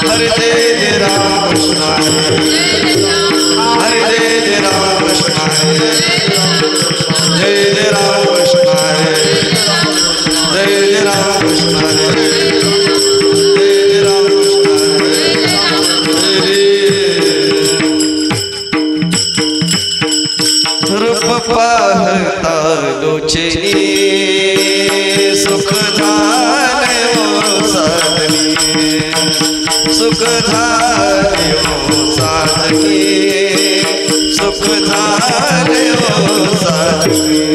हरे जय राम कृष्ण हरे जय राम कृष्ण जय राम कृष्ण जय राम कृष्ण जय राम कृष्ण रूप पाहता लोचनी सुख धारे वो साधनी सुख धारे वो साधनी सुख धारे वो साधनी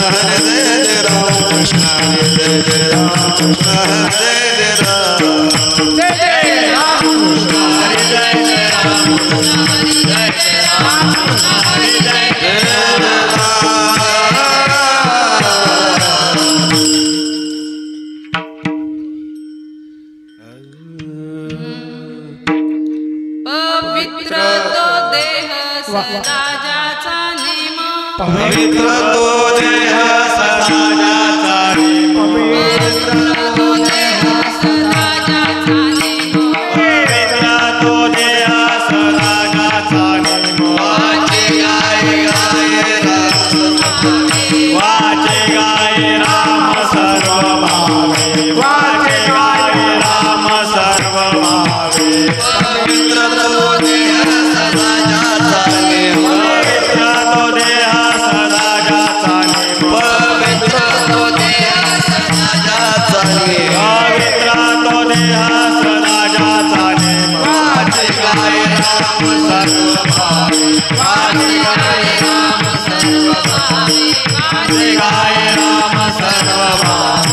हरे जय जय राम कृष्ण हरे जय जय राम कृष्ण हरे जय जय राम जय जय राम कृष्ण हरे जय जय राम कृष्ण हरे जय जय राम कृष्ण हरे जय जय पवित्र तो देह सदा जाचा नेम पवित्र तो देह सदा जाचा नेम पवित्र तो देह सदा जाचा नेम पवित्र तो देह सदा जाचा नेम वाचे गाय राम सर्व भावे वाचे गाय राम सर्व भावे पवित्र तो देह सदा जाचा नेम पवित्र तो देह सदा जाचा नेम पवित्र तो देह सदा जाचा नेम पवित्र तो देह सदा जाचा नेम वाचे गाय राम सर्व भावे वाचे गाय राम सर्व भावे वाचे गाय राम सर्व भावे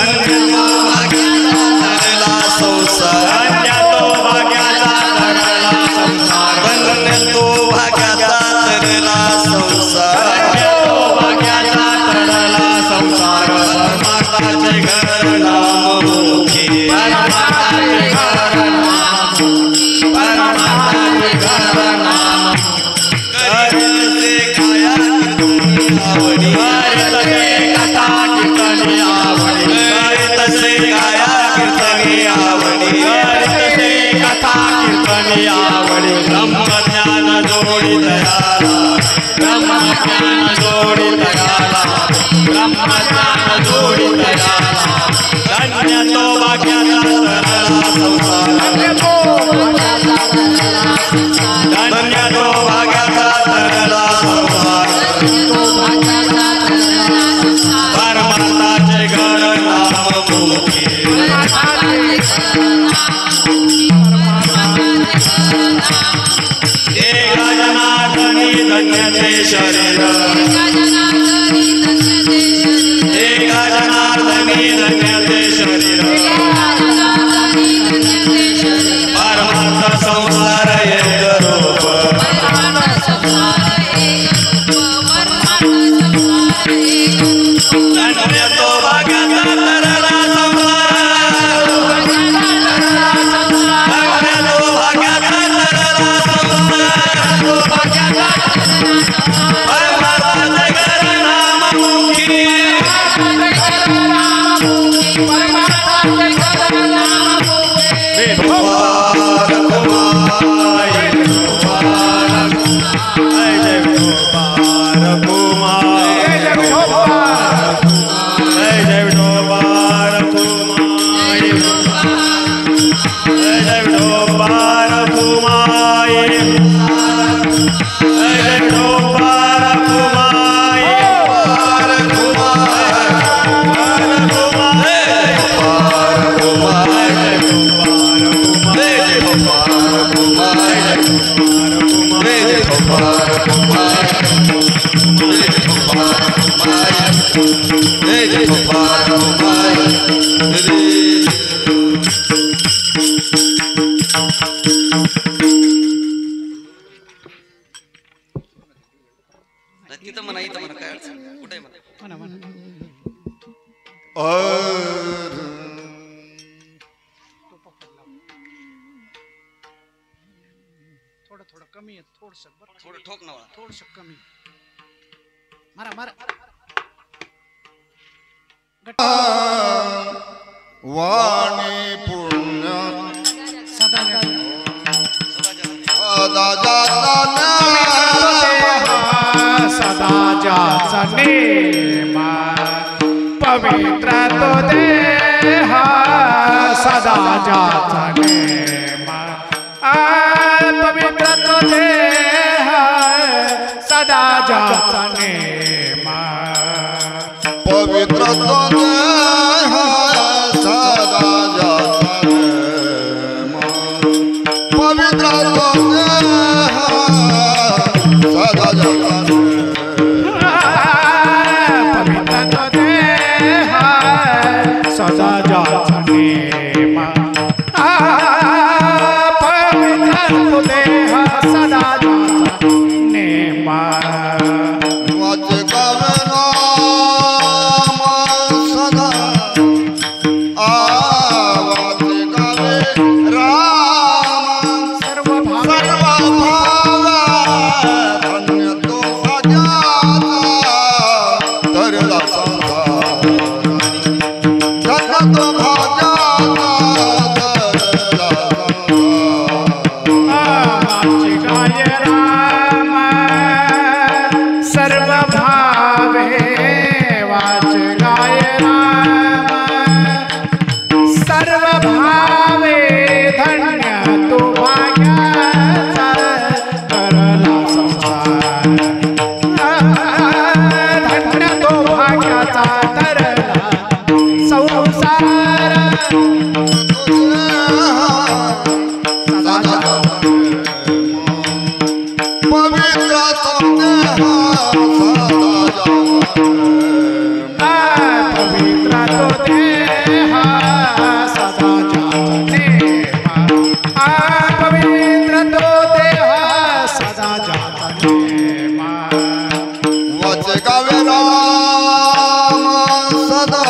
धन्य तो भाग्याचा तरला संसार धन्य तो भाग्याचा तरला संसार धन्य तो भाग्याचा तरला संसार धन्य तो भाग्याचा तरला संसार परमात्माचे घर नाममुखी परमात्माचे घर नाममुखी परमात्माचे घर नाममुखी करते काया कीर्तनी आवडी करतसे कथा कीर्तनी आवडी करतसे काया कीर्तनी आवडी करतसे कथा कीर्तनी आवडी ब्रह्मज्ञान जोडी दयाला ब्रह्मज्ञान जोडी दयाला ब्रह्मज्ञान जोडी दयाला धन्य तो भाग्याचा तरला संसार धन्य तो भाग्याचा तरला संसार परमात्माचे घर नाममुखी एक जनार्दनी धन्य ते शरीर एक जनार्दनी धन्य ते शरीर परमार्थ संसार एक रूप धन्य तो भाग्याचा तरला संसार धन्य तो भाग्याचा तरला संसार परमात्माचे घर नाममुखी तिथं म्हणा इथं म्हणा काय अडचण नाही. कुठे म्हणा थोडं थोडं कमी आहे थोडस थोडं ठोक ना थोडस कमी मारा मारा वाणी पुण्य सदा सदा जाचा नेम पवित्र तो देह सदा जाचा नेम पवित्र तो देह सदा जाचा नेम पवित्र तो देह सदा जाचा नेम पवित्र तो देह सदा जाचा नेम तो देह सदा जाने पवित्र तो देह सदा जातने वच गावे राम सदा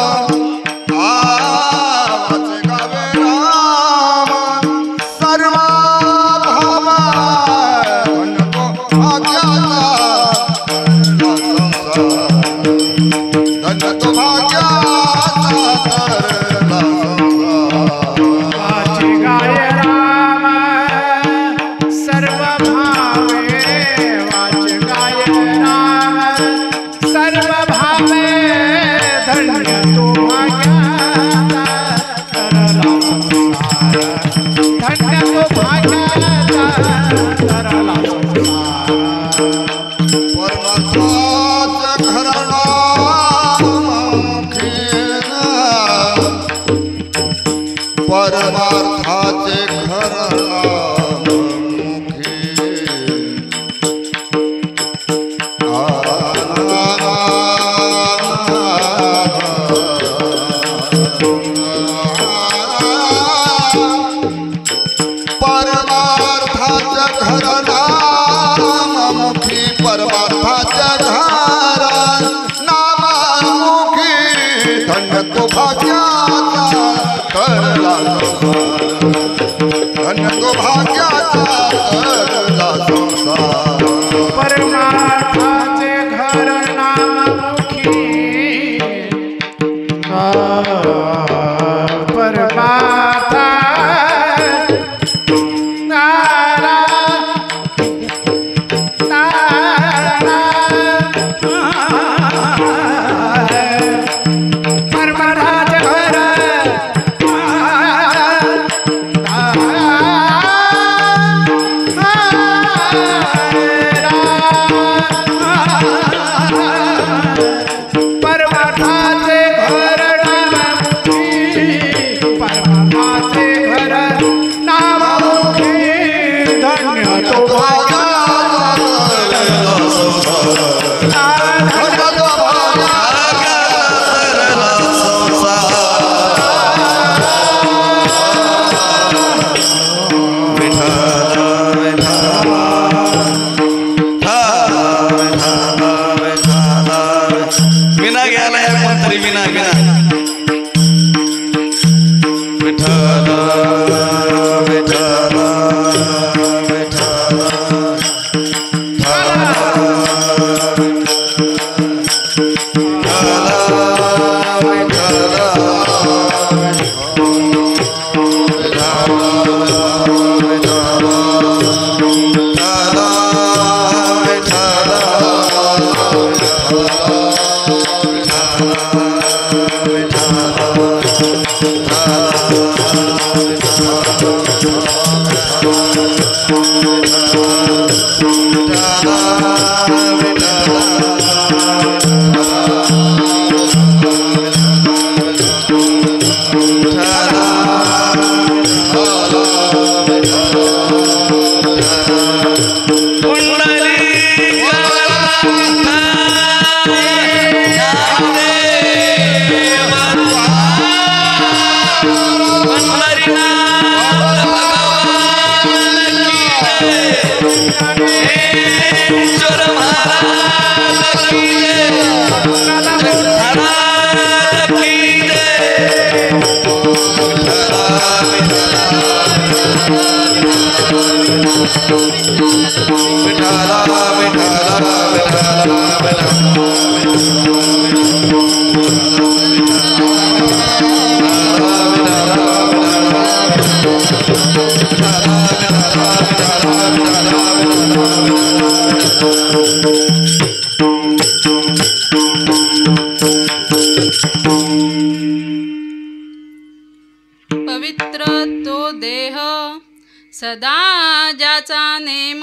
वच गावे राम सर्वा भाव धन तो भाग्याचा धन तो भाग्याचा तरला वाच गाय राम सर्व भावे वाच गाय राम सर्व भावे धन्य तो भाग्याचा तरला संसार धन्य तो भाग्याचा तरला संसार परमार्थाच घराणा परमार्थाचे घरामुखी परमार्थाच्या घरामुखी परमार्थाच्या घरा नामामुखी धन्य तो भाग्याचा तरला धन्य तो भाग्याचा तरला संसार परमार्थाचे घर नाममुखी परमार्था नारा परमार्थाचे घर परमार्थाचे घर नाममुखी परमार्थाचे घर नाममुखी धन्य तो विना घ्यायला या कोणतरी विना विना विठ्ठल विठ्ठल पवित्र तो देह सदा ज्याचा नेम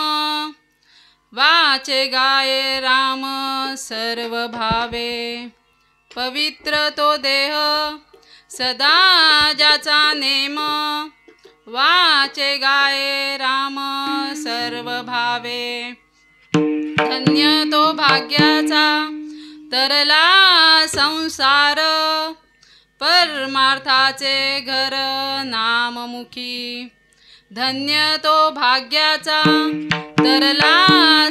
वाचे गाये राम सर्व भावे पवित्र तो देह सदा ज्याचा नेम वाचे गाये राम सर्व भावे धन्य तो भाग्याचा तरला संसार परमार्थाचे घर नाममुखी धन्य तो भाग्याचा तरला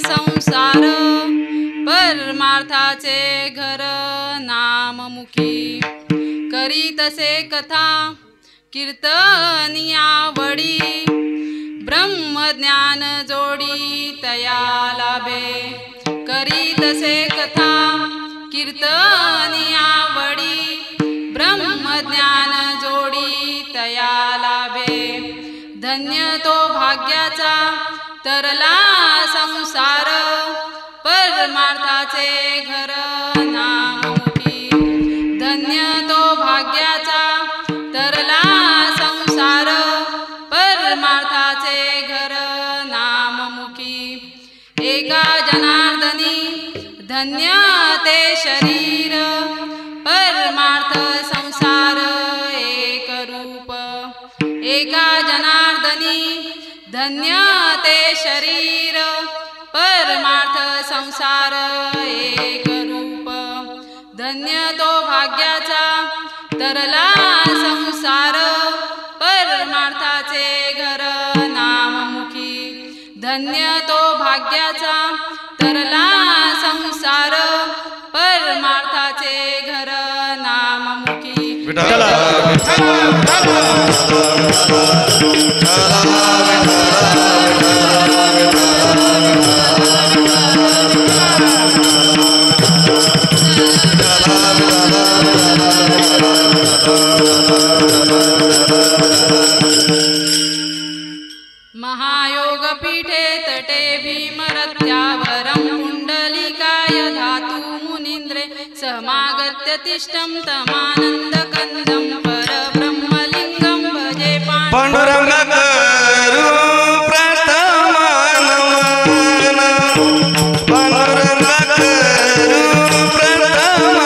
संसार परमार्थाचे घर नाममुखी करीतसे कथा कीर्तनियावडी ब्रह्मज्ञान जोडी तया लाभे करीतसे कथा कीर्तनियावडी ब्रह्मज्ञान जोडी तया लाभे धन्य तो भाग्याचा तरला संसार परमार्थाचे घर नाममुखी धन्य तो भाग्याचा तरला संसार परमार्थाचे घर नाममुखी एका जनार्दनी धन्य ते शरीर परमार्थ संसार एक रूप एका जनार्दनी धन्य ते शरीर परमार्थ संसार एक रूप धन्य तो भाग्याचा तरला संसार परमार्थाचे घर नाममुखी धन्य तो भाग्याचा तरला संसार परमार्थाचे घर नाममुखी महायोग पीठे तटे भीमरत्यावरं कुण्डलिकाय धातु मुनीन्द्रे समागत्य तिष्ठं तमानन्दकन्दं परब्रह्मलिङ्गं भजे पांडुरंग करू प्रथम नमन पांडुरंग करू प्रथम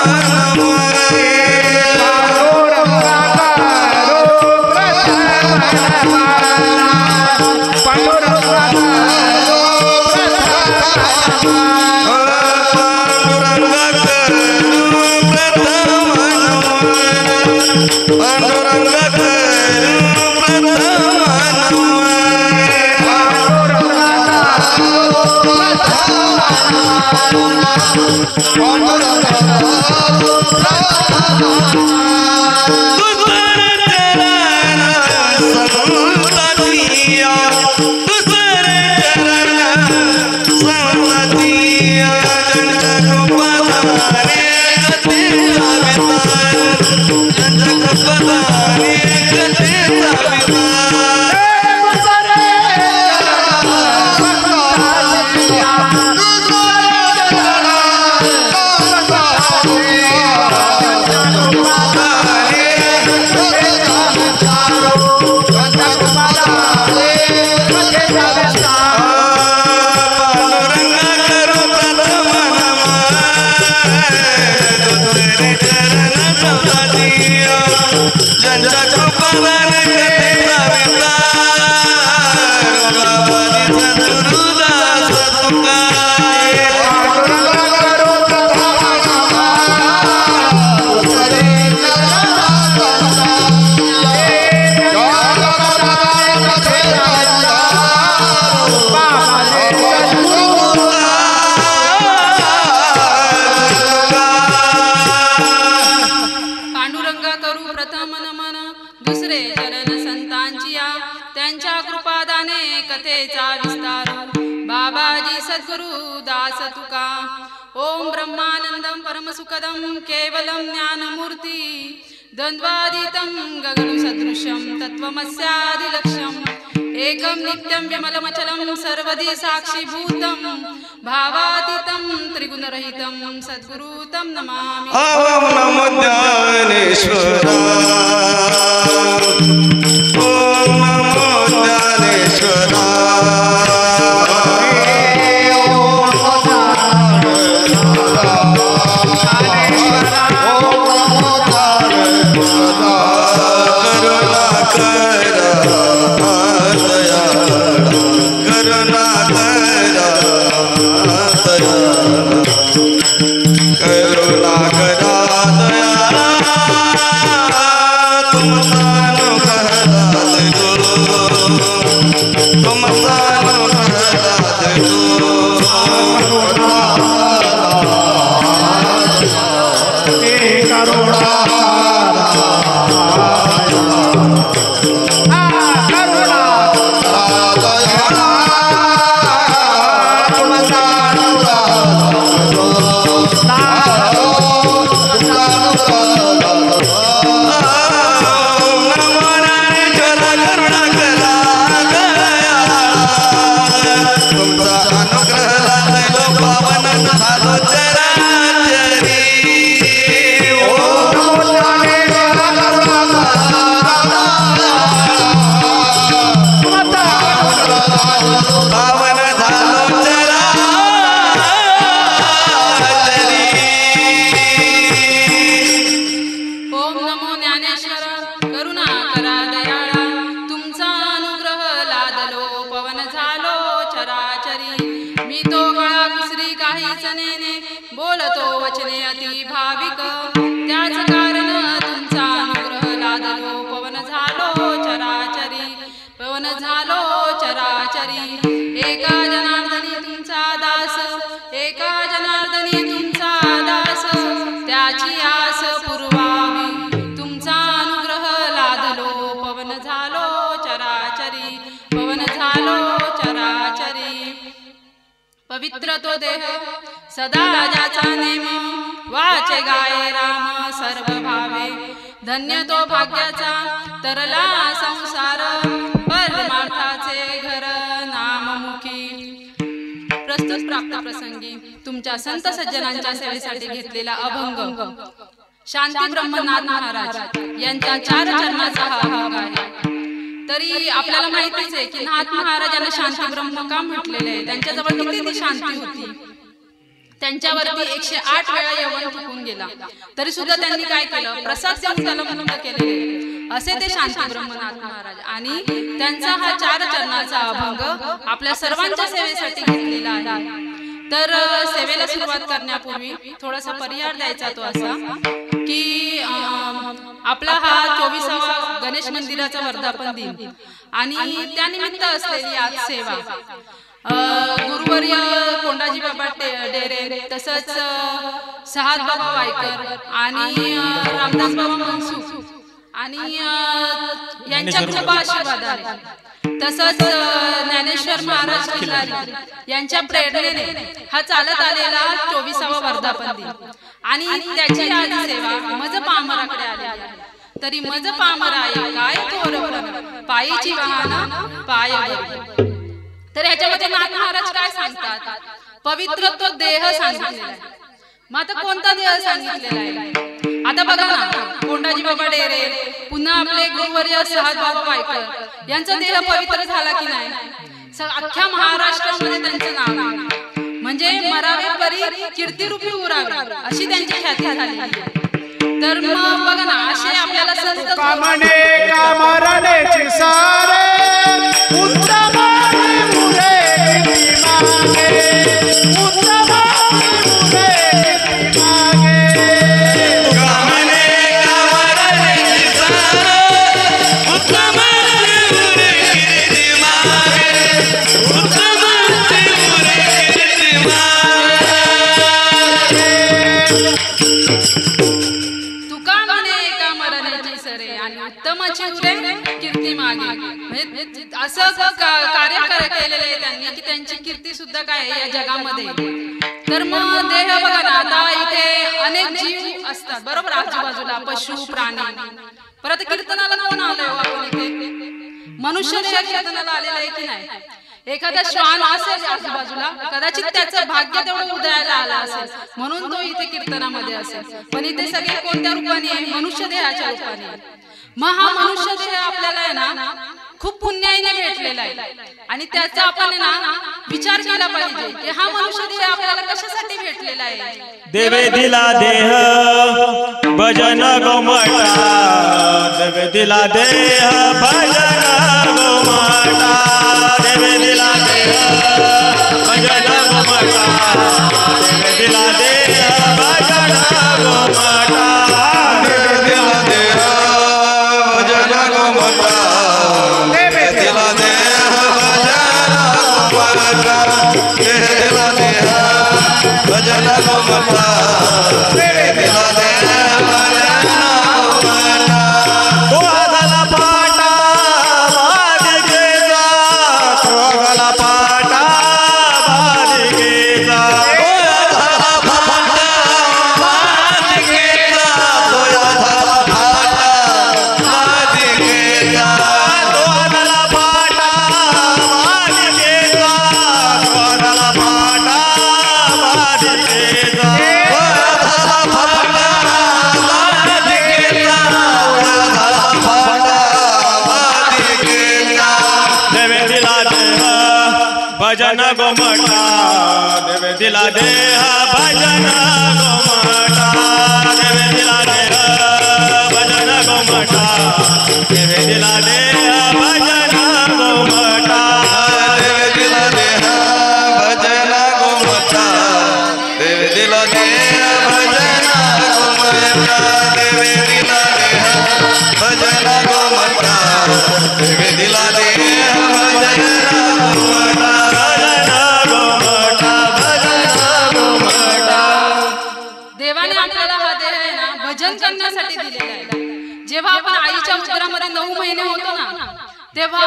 ओम ब्रह्मानंदं परमसुखदं केवलं ज्ञानमूर्ति द्वन्द्वातीतं गगनसदृशं तत्त्वमस्यादिलक्ष्यम् एकं नित्यं विमलमचलं सर्वदि साक्षीभूतं भावातीतं त्रिगुणरहितं सद्गुरु तं नमामि। ओम नमो ज्ञानेश्वराय ओम नमो ज्ञानेश्वराय बोलतो वचने अति भाविक, त्याच कारण तुमचा अनुग्रह लादलो. पवन झालो चराचरी, पवन झालो चराचरी. एका जनार्दनी तुमचा दास, एका जनार्दनी तुमचा दास, त्याची आस पुरवावी. तुमचा अनुग्रह लादलो. पवन झालो चराचरी, पवन झालो चराचरी. पवित्र तो देह सदा ज्याचा नेम, वाचे गाये राम सर्व भावे. धन्य तो भाग्याचा तरला संसार, परमार्थाचे घर नाममुखी. प्रस्तुत प्राप्त प्रसंगी तुमच्या संत सज्जनांच्या सेवेसाठी घेतलेला अभंग शांती ब्रह्मनाथ महाराज यांचा 4 चरणाचा हा अभंग आहे. तरी आपल्याला माहितीच आहे की नाथ महाराजांना शांती ब्रह्म का म्हटलेले आहे. त्यांच्याजवळ किती शांती होती. त्यांच्यावरती 108 वेळा यवन थुकून गेला, तरी सुद्धा त्यांनी काय केलं, प्रसाद देऊन त्याला मुक्त केलेले असे ते शांती ब्रह्मनाथ महाराज. आणि त्यांचा हा 4 चरणाचा अभंग आपल्या सर्वांच्या सेवेसाठी घेतलेला आहे. तर सेवेला सुरुवात करण्यापूर्वी थोडासा परिहार द्यायचा तो असा की आपला हा 24वा गणेश मंदिराचा वर्धापन दिन आणि त्यानिमित्त असलेली आज सेवा गुरुवर्य कोंडाजी बाबा डेरे, तसंच सहाद बाबा वायकर आणि रामदास बाबा मनसुख आणि यांच्या कृपा आशीर्वादाने, तसंच ज्ञानेश्वर महाराज खिल्लारी यांच्या प्रेरणेने हा चालत आलेला 24वा वर्धापन दिन आणि त्याची आज सेवा मज पामराकडे आली आहे. तरी मज पामराय काय थोरपण, पायीची वाहन पाय बरी. तर ह्याच्यामध्ये नाथ महाराज काय सांगतात, पवित्र तो देह सांगितलेला आहे. मग आता कोणता देह सांगितलेला आहे. आता बघा ना, कोंडाजी बाबा डेरे, पुन्हा आपले गुरुवर्य सहाद बाबा वायकर यांचा देह पवित्र झाला की नाही. अख्ख्या महाराष्ट्रामध्ये त्यांचं नाव आहे. म्हणजे मरावे परी कीर्तिरूपी उरावे अशी त्यांची ख्याती झाली. तर मग बघा ना, असे आपल्याला संत कामने कामरण्याची सारे उत्तम कीर्ती मागे. म्हणजे असं कार्य केलेलं आहे त्यांनी की त्यांची कीर्ती सुद्धा काय या जगामध्ये. तर मग देह बघा ना, आता इथे अनेक जीव असतात बरोबर, आजूबाजूला पशु प्राणी. परत कीर्तनाला कोण आलंय आपण इथे, मनुष्य देह कीर्तनाला आलेला आहे की नाही. एखादा श्वान असेल आजूबाजूला, कदाचित त्याचं भाग्य तेवढं उदयाला आलं असेल म्हणून तो इथे कीर्तनामध्ये असेल. पण इथे सगळे कोणत्या रूपाने आहे, मनुष्य देहाच्या रूपाने. मग हा मनुष्य देह आपल्याला आहे ना खूप पुण्याईने भेटलेला आहे आणि त्याचा आपण ना विचार केला पाहिजे की हा मनुष्य देह आपल्याला कशासाठी भेटलेला आहे. देवे दिला देह भजन गोमाता, देवे दिला देह भजन गोमाता, देवे दिला देह भजन गोमाता, देवे दिला देह भजन गोमाता, देवे दिला देह भजन गोमाता, देवे दिला देह भजन गोमाता, देवे दिला देह गोमटा देवे दिला देह भजन गोमटा तो झाला पाटा बालिकेचा तो झाला पाटा बालिकेचा भजन गोमटा देवे दिला देह भजन गोमटा देवे दिला देह भजन गोमटा देवे दिला देह भजन गोमटा देवे दिला देह भजन गोमटा देवे दिला देह भजन गोमटा देवे दिला देह भजन गोमटा देवे दिला देह भजन देवाने आपल्याला हा देह आहे ना भजन करण्यासाठी दिलेला आहे. जेव्हा आपण आईच्या उदरामध्ये 9 महिने होतो ना तेव्हा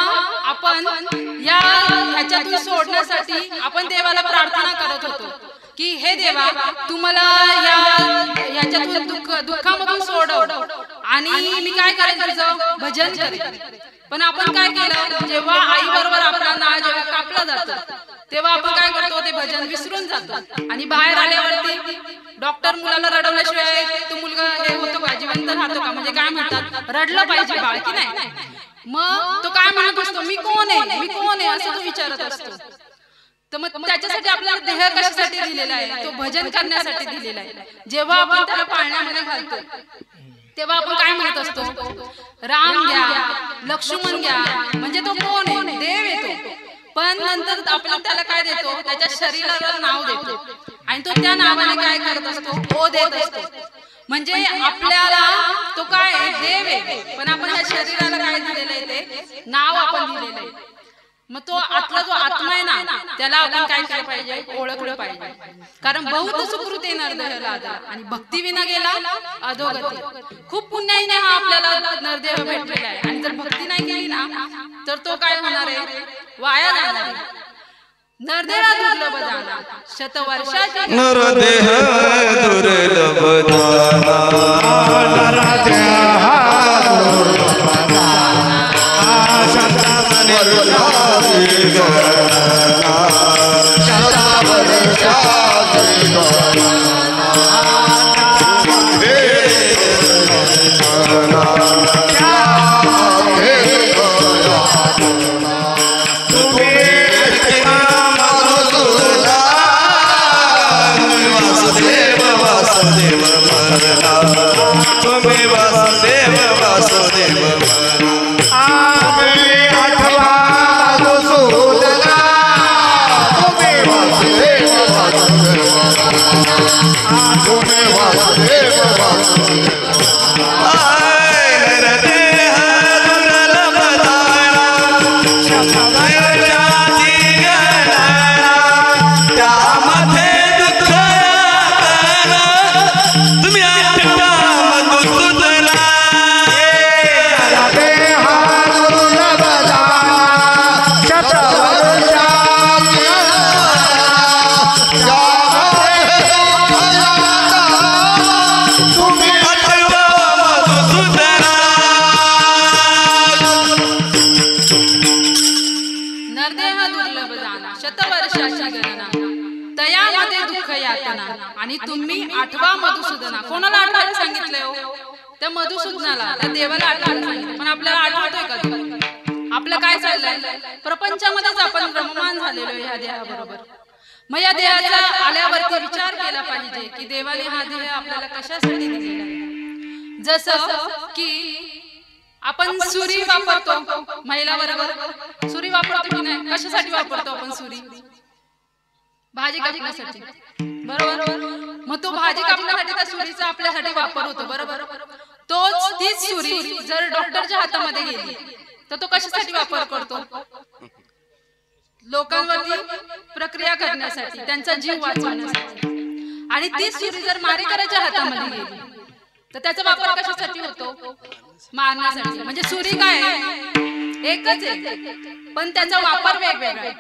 आपण ह्याच्यातून सोडण्यासाठी आपण देवाला प्रार्थना करत होतो की हे देवा तुम्हाला ह्याच्यातून दुःखामधून सोडव आणि मी काय करेन तुझं भजन करेन. पण आपण काय केलं जेव्हा आई बरोबर आपला नाळ जेव्हा कापला जातो तेव्हा आपण काय करतो ते भजन विसरून जातो आणि बाहेर आल्यावरती डॉक्टर मुलाला रडवल्याशिवाय तो मुलगा हे होतो का जिवंत राहतो का म्हणजे काय म्हणतात रडलं पाहिजे बाळ की नाही. मग तो काय म्हणत असतो मी कोण आहे मी कोण आहे असं तो विचारत असतो. तर मग त्याच्यासाठी आपल्याला देह कशासाठी दिलेला आहे तो भजन करण्यासाठी दिलेला आहे. जेव्हा आपण त्याला पाळण्यामध्ये घालतो तेव्हा आपण काय म्हणत असतो राम घ्या लक्ष्मण घ्या म्हणजे तो कोण आहे देव येतो. पण नंतर आपण त्याला काय देतो त्याच्या शरीराला नाव देतो आणि तो त्या नावाने काय करत असतो ओ देत असतो. म्हणजे आपल्याला तो काय देव आहे पण आपण त्या शरीराला काय दिलेलं आहे ते नाव आपण दिलेलं आहे. मग तो आतला जो आत्मा आहे ना त्याला आपण काय केलं पाहिजे ओळखलं पाहिजे. कारण बहुत सुकृत येणार देहाला आणि भक्ती विना गेला अधोगती. खूप पुण्याईने हा आपल्याला नरदेह भेटलेला आहे आणि जर भक्ती नाही केली ना तर तो काय होणार आहे वाया जाणार आहे. नरदेह दुर्लभ जाना शतवर्षाची नरदेह दुर्लभ जाना तुम्ही वासुदेव वासुदेव आणि तुम्ही 8वा मधुसूदना कोणाला आठवायला सांगितलंय हो त्या मधुसूदनाला त्या देवाला आठवायला सांगितलं. पण आपल्याला आठवतोय का आपलं काय चाललंय प्रपंचामध्येच आपण रममान झालेलो ह्या देहाबरोबर. मग या देहाचा आल्यावरती विचार केला पाहिजे की देवाने हा देह आपल्याला कशासाठी दिलेला आहे. जसं की आपण सुरी वापरतो महिला वर्ग सुरी वापरतो की नाही कशासाठी वापरतो आपण सुरी भाजी कापण्यासाठी बरोबर. मग तो भाजी कापण्यासाठी त्या सुरीचा आपल्यासाठी वापर होतो बरोबर. तीच सुरी जर डॉक्टरच्या हातामध्ये गेली तर तो कशासाठी वापर करतो लोकांवरती प्रक्रिया करण्यासाठी त्यांचा जीव वाचवण्यासाठी. आणि ती सुरी जर मारेकऱ्याच्या हातामध्ये गेली तर त्याचा वापर कशासाठी होतो? मारण्यासाठी. म्हणजे सुरी काय एकच आहे पण त्याचा वापर वेगवेगळा आहे.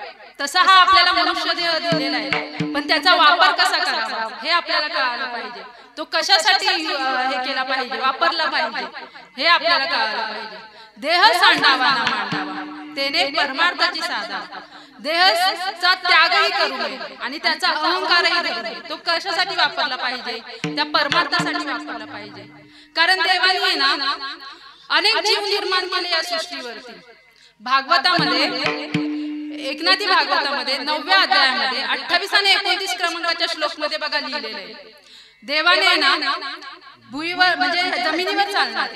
तसा हा आपल्याला मनुष्य देह दिलेला आहे पण त्याचा वापर कसा करावा हे आपल्याला कळायला पाहिजे. तो कशासाठी हे केला पाहिजे, वापरला पाहिजे हे आपल्याला कळायला पाहिजे. देह सांडावा ना मांडावा तेने परमार्थाची साधा. देहाचा त्यागही करू नये आणि त्याचा अहंकारही धरू नये. तो कशासाठी वापरला पाहिजे? त्या परमार्थासाठी वापरला पाहिजे. कारण देवाने आहे ना अनेक जीव निर्माण केले या सृष्टीवरती. भागवतामध्ये एकनाथी भागवतामध्ये 9व्या अध्यायामध्ये 28 आणि 29 क्रमांकाच्या श्लोकमध्ये बघा लिहिलेलं आहे. देवाने ना भुईवर म्हणजे जमिनीवर चालणारे,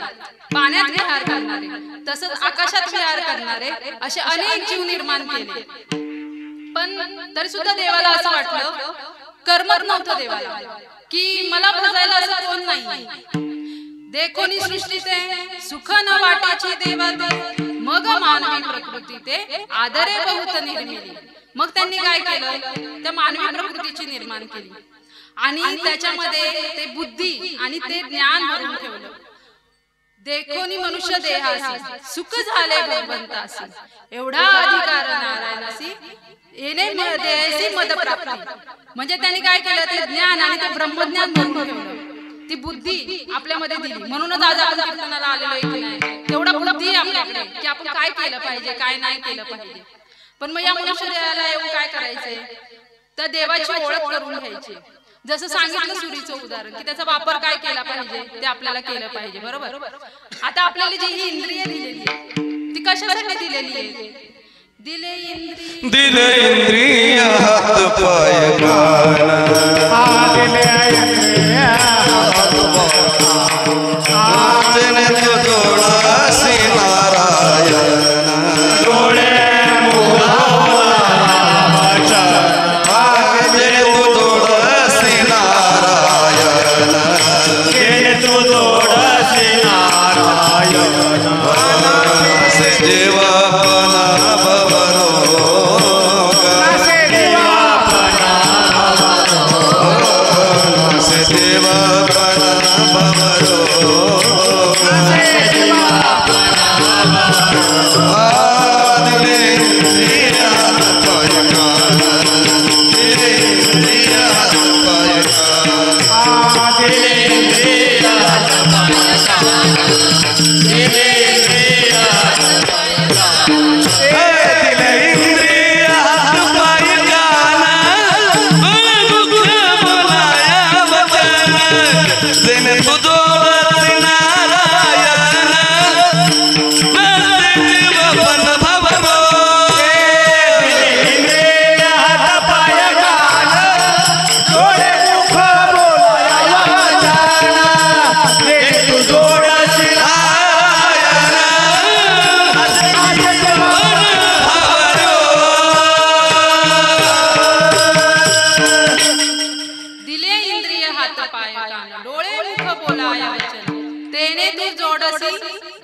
पाण्यात विहार करणारे, तसंच आकाशात विहार करणारे असे अनेक जीव निर्माण केले. पण तरी सुद्धा देवाला असं वाटलं, कर्मच नव्हतं देवाला, की मला भजायला असं कोण नाही. देखोनी सृष्टी ते सुख न वाटायची देवा ते, मग मानवी प्रकृती ते आदरे बहुत निर्मिली. मग त्यांनी काय केलं? त्या मानवी प्रकृतीची निर्माण केली आणि त्याच्यामध्ये ते बुद्धी आणि ते ज्ञान भरून ठेवलं. देखोनी मनुष्य देहासी सुख झाले भगवंतासी, एवढा अधिकार नारायणासी येणे देहासी मद प्राप्ती. म्हणजे त्यांनी काय केलं? ते ज्ञान आणि ते ब्रह्मज्ञान भरून ठेवलं. ती बुद्धी आपल्यामध्ये दिली. म्हणूनच आज आपण कीर्तनाला आलेलो आहे की नाही, तेवढा बुद्धी आपल्याकडे की आपण काय केलं पाहिजे, काय नाही केलं पाहिजे. पण मग या मनुष्य देहाला येऊन काय करायचंय? तर देवाची ओळख करून घ्यायची. जसं सांगितलं सुरीचं उदाहरण की त्याचा वापर काय केला पाहिजे ते आपल्याला केलं पाहिजे. बरोबर. आता आपल्याला जी ही इंद्रिय दिलेली आहे ती कशासाठी दिलेली आहे? दिले इंद्रिय हात पाय कान, तेने तो जोडासी नारायण, डोळे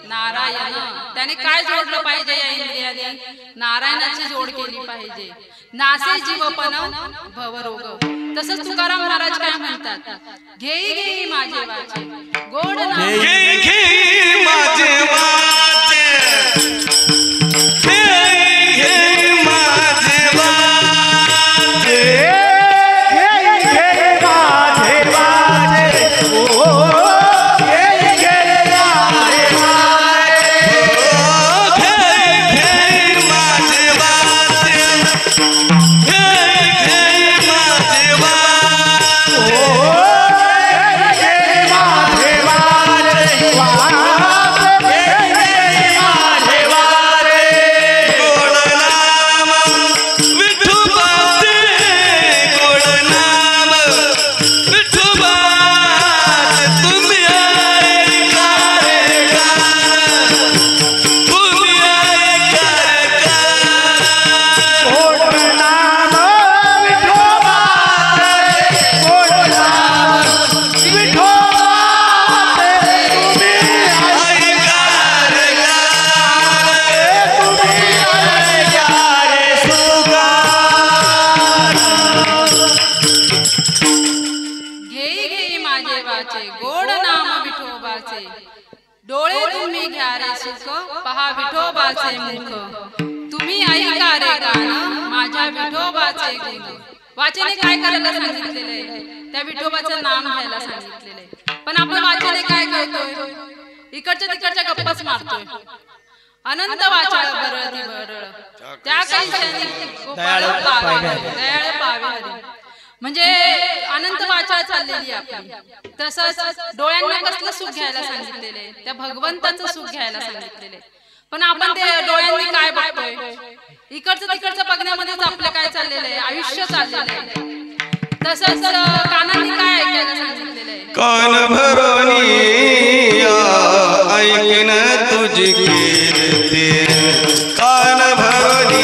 नारायण. त्याने काय जोडलं पाहिजे? या इंद्रियाने नारायणाची जोड केली पाहिजे. नासे जीवपण भवरोग. तसंच तुकाराम महाराज काय म्हणतात? घेई घेई माझे वाचे गोड नाम, घेई घेई माझे वाचे, घेई घेई माझे वाचे, घेई घेई माझे वाचे, ओ घेई घेई माझे वाचे, घेई घेई माझे वाचे, घेई घेई माझे वाचे, ओ घेई घेई माझे वाचे, घेई घेई माझे वाचे. गोड नाम विठोबाचे, गोड नाम विठोबाचे, तुम्ही ऐका रे कान, तुम्ही ऐका रे कान. गोड नाम विठोबाचे, गोड नाम विठोबाचे, तुम्ही ऐका रे कान, तुम्ही ऐका रे सुका. देवाचे गोड नाम विठोबाचे डोळे तुम्ही घ्या रे सुख पहा विठोबाचे मुख तुम्ही ऐका रे गाण माझ्या विठोबाचे गुण वाचने काय करायला सांगितलेलं आहे त्या विठोबाचं नाम घ्यायला सांगितलेलं आहे पण आपण वाचने काय करतोय इकडच्या तिकडच्या गप्पाच मारतोय अनंत वाचाळ बरळती बरळ त्या काही दयाळ पावे हरी म्हणजे अनंत वाचाळ चाललेली आपली तसंच डोळ्यांना कसलं सुख घ्यायला सांगितलेलं आहे त्या भगवंताचं सुख घ्यायला सांगितलेलं आहे पण आपण ते डोळ्यांनी काय बघतोय इकडचं तिकडचं बघण्यामध्येच आपलं काय चाललेलं आहे आयुष्य चाललेलं आहे तसंच कानांनी काय ऐकायला सांगितलेलं आहे कान भरोनी ऐकन तुझी कीर्ती कान भरोनी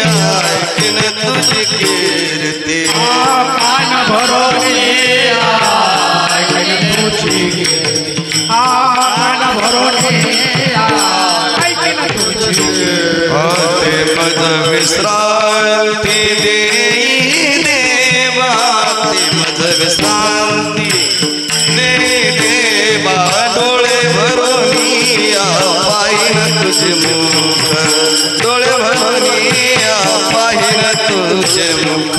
ऐकन तुझी कीर्ती कान भरोनी ऐकन तुझी कीर्ती कान भरोनी ऐकन तुझी ते मज विश्रांती देई देवा ते मज विश्रांती दे देवा डोळे भरोनी पाहिन तुझे मुख डोळे भरोनी पाहिन तुझे मुख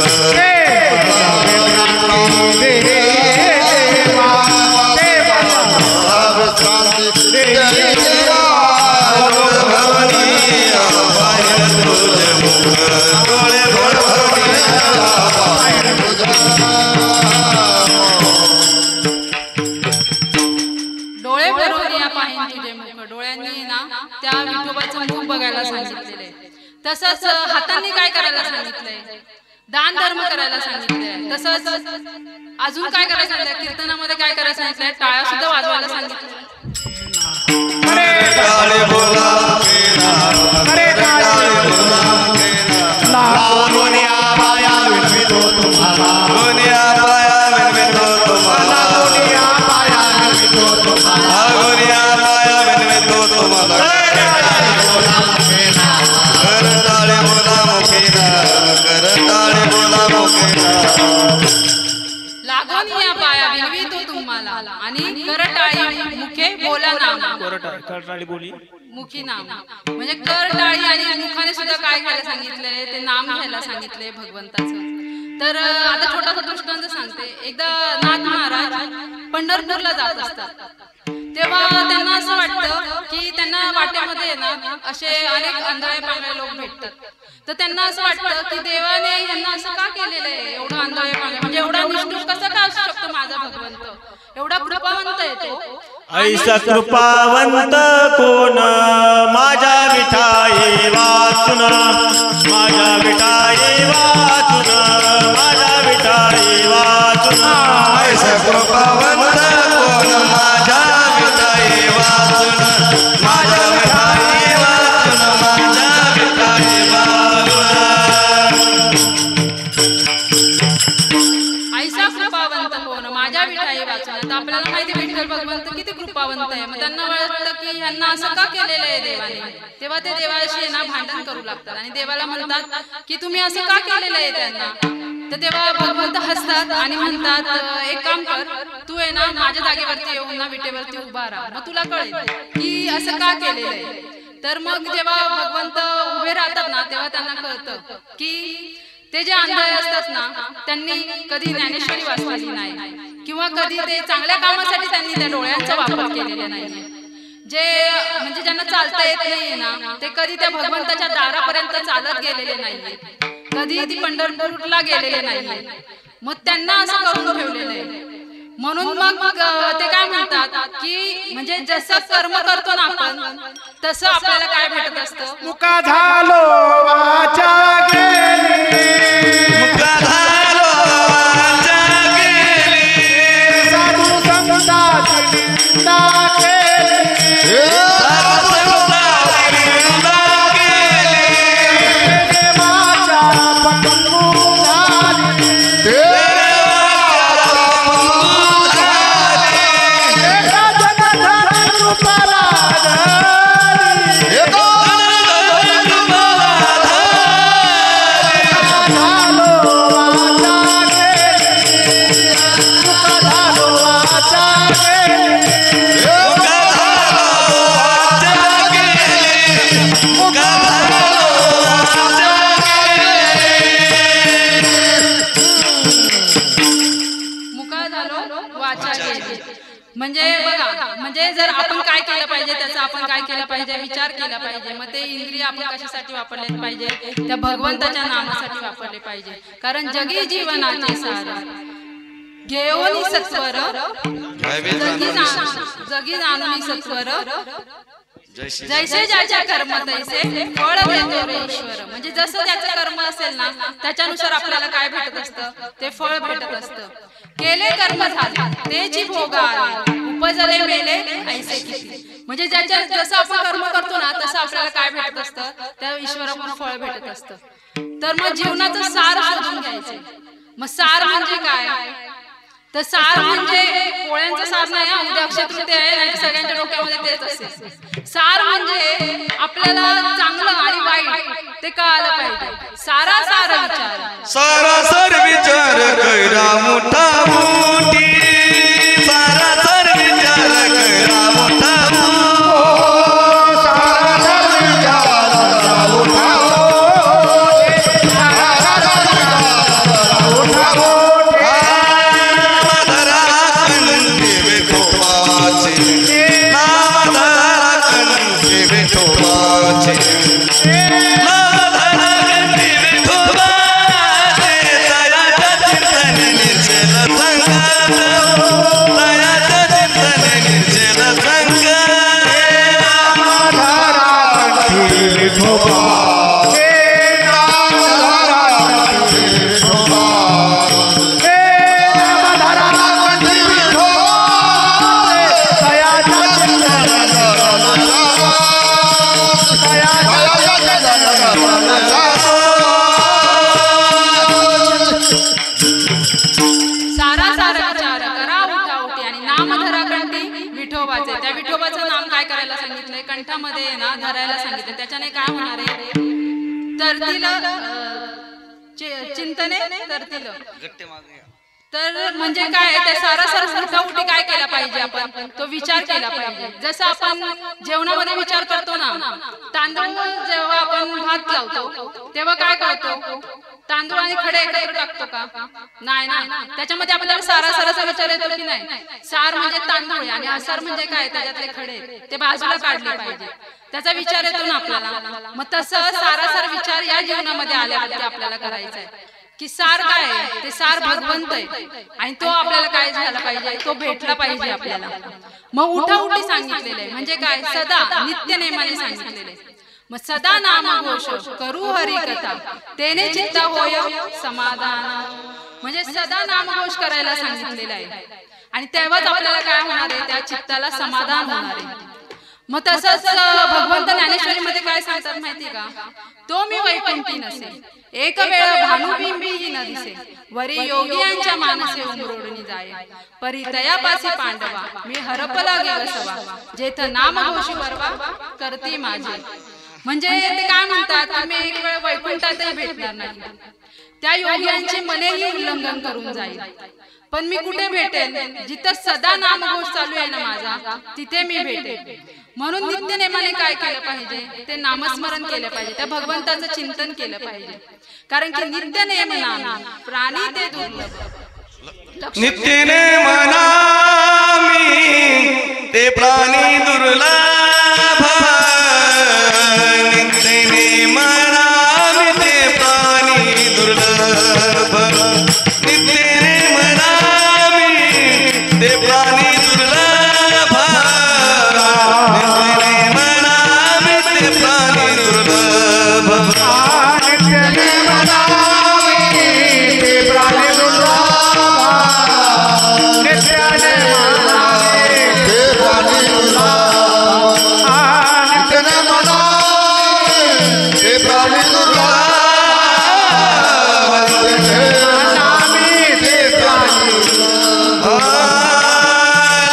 डोळे भरून या पाहिन तुझे मुख डोळ्यांनी ना त्या विठोबाचं मुख बघायला सांगितलेलं आहे तसंच हातांनी काय करायला सांगितलंय दान धर्म करायला सांगितलंय तसंच अजून काय करायला सांगितलंय कीर्तनामध्ये काय करायला सांगितलंय टाळ्या सुद्धा वाजवायला सांगितलंय टाळे बोला गोनिया पाया विनवितो तुम्हाला गोनिया पाया विनवितो तुम्हाला गोनिया पाया विनवितो तुम्हाला गोनिया पाया विनवितो तुम्हाला करताळे बोला मुखेना करताळे बोला मुखेना लागून या पाया विनवितो तुम्हाला आणि करटाळी मुखे बोला नाम करटाळी बोली मुखी नाम म्हणजे करटाळी आणि मुखाने सुद्धा काय घ्यायला सांगितलंय ते नाम घ्यायला सांगितलंय भगवंताचं तर आता छोटासा दृष्टांत सांगते एकदा नाथ महाराज पंढरपूरला जात असतात तेव्हा त्यांना असं वाटतं की त्यांना वाटेमध्ये ना असे अनेक आंधळे पांगळे लोक भेटतात तर त्यांना असं वाटतं की देवाने यांना असं का केलेलं आहे एवढं आंधळे पांगळे म्हणजे एवढा निष्ठुर कसं का असू शकतो माझा भगवंत एवढा कृपावंत आहे तो ऐसा कृपावंत कोण माझ्या विठाई वाचून माझ्या विठाई वाचून माझ्या विठाई वाचून ऐसा कृपावंत कोण माझ्या विठाई वाचून माझ्या विठाई वाचून माझ्या विठाई वाचून ऐसा कृपावंत कोण माझ्या विठाई वाचून आता आपल्याला माहिती विठ्ठल भगवंत किती कृपावंत आहे मग त्यांना वाटतं की यांना असं का केलेलं आहे देवाने तेव्हा ते देवाशी ना भांडण करू लागतात आणि देवाला म्हणतात की तुम्ही असं का केलेलं आहे त्यांना तर तेव्हा भगवंत हसतात आणि म्हणतात एक काम कर तू आहे ना माझ्या जागेवरती येऊन ना विटेवरती उभा राहा मग तुला कळेल की असं का केलेलं आहे तर मग जेव्हा भगवंत उभे राहतात ना तेव्हा त्यांना कळतं की ते जे आंधळे असतात ना त्यांनी कधी ज्ञानेश्वरी वाचलेली नाही किंवा कधी ते चांगल्या कामासाठी त्यांनी त्या डोळ्यांचा वापर केलेला नाही जे म्हणजे ज्यांना चालता येत नाहीये ना ते कधी त्या भगवंताच्या दारापर्यंत चालत गेलेले नाहीये कधी ती पंढरपूरला गेलेले नाहीये मग त्यांना असं करून ठेवलेलं आहे म्हणून मग ते काय म्हणतात की म्हणजे जसं कर्म करतो ना आपण तसं आपल्याला काय भेटत असतं मुका झालो वाचा गेली मुका झालो वाचा गेली साधू संतांची निंदा केली साधू संतांची निंदा केली देवाच्या पटंगू झाली झालो म्हणजे बघा, म्हणजे जर आपण काय केलं पाहिजे, त्याचा आपण काय केलं पाहिजे, विचार केला पाहिजे. मग ते इंद्रिय आपण कशासाठी वापरले पाहिजे, त्या भगवंताच्या नामासाठी वापरले पाहिजे. कारण जगी जीवनाचे सार घेऊन सत्वर, जगी जाणून सत्वर, जैसे ज्याच्या कर्म तैसे फळ देतो रे ईश्वर. म्हणजे जसं त्याचं कर्म असेल ना, त्याच्यानुसार आपल्याला काय भेटत असतं, ते फळ भेटत असतं. केले कर्म झाले तेची भोग आले, उपजले मेले ऐसे किती. म्हणजे ज्याच्या जसं आपण कर्म करतो ना, तसं आपल्याला काय भेटत असतं, त्या ईश्वराकडून फळ भेटत असतं. तर मग जीवनाचं सार शोधून घ्यायचं. मग सार म्हणजे काय, तर सार म्हणजे पोळ्यांचं सार नाही. उद्या अक्षय तृतीया आहे, नाही सगळ्यांच्या डोक्यामध्ये तेच असेल. सार म्हणजे आपल्याला चांगलं आणि वाईट ते कळालं पाहिजे. सारा सार विचार, सारा सर विचार कैरा मोठा मोठी, सारा सर विचार कैरा मोठा कंठामध्ये ना धरायला सांगितलं. त्याच्याने काय होणार आहे, तरतील चिंतने तरतील. तर म्हणजे काय, ते सारासार उठाउठी काय केला पाहिजे, आपण तो विचार केला पाहिजे. जसं आपण जेवणामध्ये विचार करतो ना, तांदूळ जेव्हा आपण भात लावतो तेव्हा काय करतो, तांदूळ आणि खडे एकत्र टाकतो का, नाही ना. त्याच्यामध्ये आपल्याला सारासाराचा विचार येतो की नाही. सार म्हणजे तांदूळ आणि असर म्हणजे काय, त्याच्यातले खडे ते बाजूला काढले पाहिजे, त्याचा विचार येतो ना आपल्याला. मग तसं सारासार विचार या जीवनामध्ये आल्यावरती आपल्याला करायचा आहे की सार काय आहे, ते सार भगवंत आहे आणि तो आपल्याला काय झाला पाहिजे, तो भेटला पाहिजे आपल्याला. मग उठाउठी सांगितलेलं आहे म्हणजे काय, सदा नित्य नेमाने सांगितलेले. मग सदा नामघोष करू हरी कथा, तेने चित्त होय समाधान. म्हणजे सदा नामघोष करायला सांगितलेलं आहे आणि तेव्हाच आपल्याला काय होणार आहे, त्या चित्ताला समाधान होणार आहे. मग तसंच भगवंत ज्ञानेश्वरी मध्ये काय सांगतात माहिती का, तो मी वैकुंठी नसे, एक वेळ भानुबिंबी ही न दिसे, वरी योगियांच्या मानसे उमरोडणी जाय, परी तयापासी पांडवा मी हरपला गे बसवा, जेथ नामघोषी वरवा करती माझे. म्हणजे ते काय म्हणतात, तुम्ही एक वेळ वैकुंठातही भेटणार नाही, त्या योगियांचे मनेही उल्लंघन करून जाईल. पण मी कुठे भेटेल, जिथं सदा नामघोष चालू आहे ना माझा, तिथे मी भेटेल. म्हणून नित्य नेमाने काय केलं पाहिजे, ते नामस्मरण केलं पाहिजे, त्या भगवंताचं चिंतन केलं पाहिजे. कारण की नित्य नेम नाम प्राणी ते दुर्लभ, नित्य नेम नामी ते प्राणी दुर्लभ, नित्य नेम नामी ते प्राणी दुर्लभ, नित्य नेम नामी ते प्राणी दुर्लभ, नित्य नेम नामी ते प्राणी दुर्लभ, नित्य नेम नामी ते प्राणी दुर्लभ, नित्य नेम नामी ते प्राणी दुर्लभ, नित्य नेम नामी ते प्राणी दुर्लभ, नामी ते प्राणी दुर्लभ.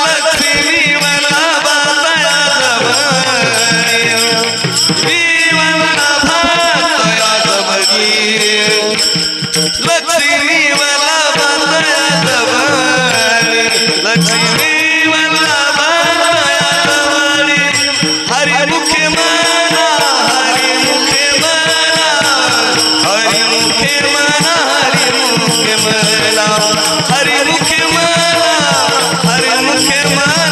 लक्ष्मी मला बातया जवळ, मी मला भातया जवळी, लक्ष्मी मला बातया जवळ, लक्ष्मी मला बातया जवळी, हरिमुखे मना हरिमुखे मना, हरिमुखे मना हरिमुखे मना, हरिमुखे मना हरिमुखे मना,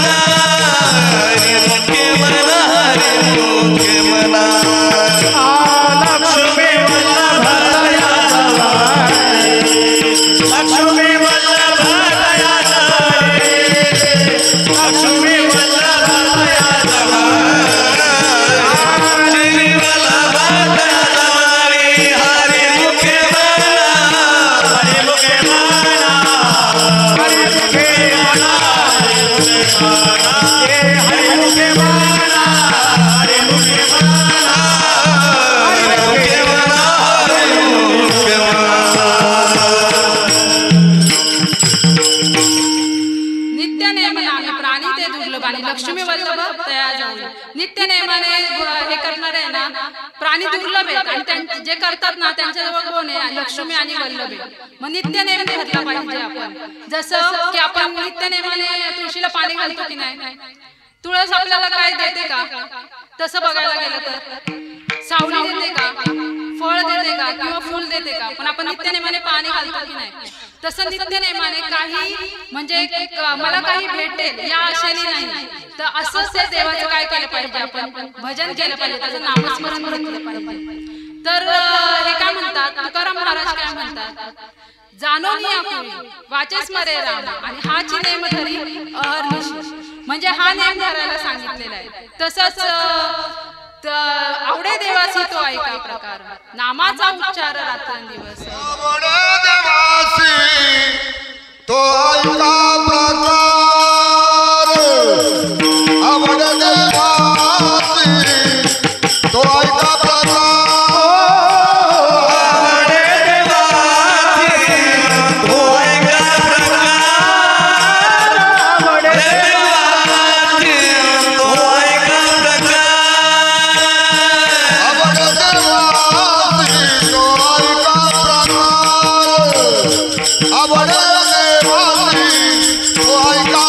हरी मुखे माना हरी मुखे माना हरी मुखे माना हरी मुखे माना हरी मुखे माना हरी मुखे माना। नित्य नेमाने प्राणी ते दुर्लभ आणि लक्ष्मी वल्लभ तया जाऊ। नित्य नेमाने हे करणारे आहे ना प्राणी दुर्लभ आहेत आणि जे करतात ना त्यांच्याजवळ कोण आहे लक्ष्मी आणि वल्लभ आहे। मग नित्य नेम घातला पाहिजे आपण, जसं की आपण नित्य नेमाने तुळशीला पाणी घालतो की नाही, तुळस आपल्याला काय देते का? तसं बघायला गेलं तर सावली देते का, फळ देते का किंवा फूल देते का? पण आपण नित्य नेमाने पाणी घालतो की नाही? तसं नित्य नेमाने काही म्हणजे मला काही भेटेल या आशेने नाही, तर असंच ते देवाचं काय केलं पाहिजे, आपण भजन केलं पाहिजे, त्याचं नामस्मरण घेतलं पाहिजे। तर हे काय म्हणतात तुकाराम महाराज काय म्हणतात, जाणून आपुरी वाचेस मरे राम आणि हाची नेम धरी अहर्निशी, म्हणजे हा नेम धरायला सांगितलेला आहे। तसंच आवडे देवासी तो ऐका प्रकार, नामाचा उच्चार रात्रंदिवस आवडे देवासी तो ऐका प्रकार, आवडे देवासी तो ऐका प्रकार, आवडे देवासी तो ऐका प्रकार, आवडे देवासी तो ऐका प्रकार, आवडे देवासी तो ऐका प्रकार, आवडे देवासी तो ऐका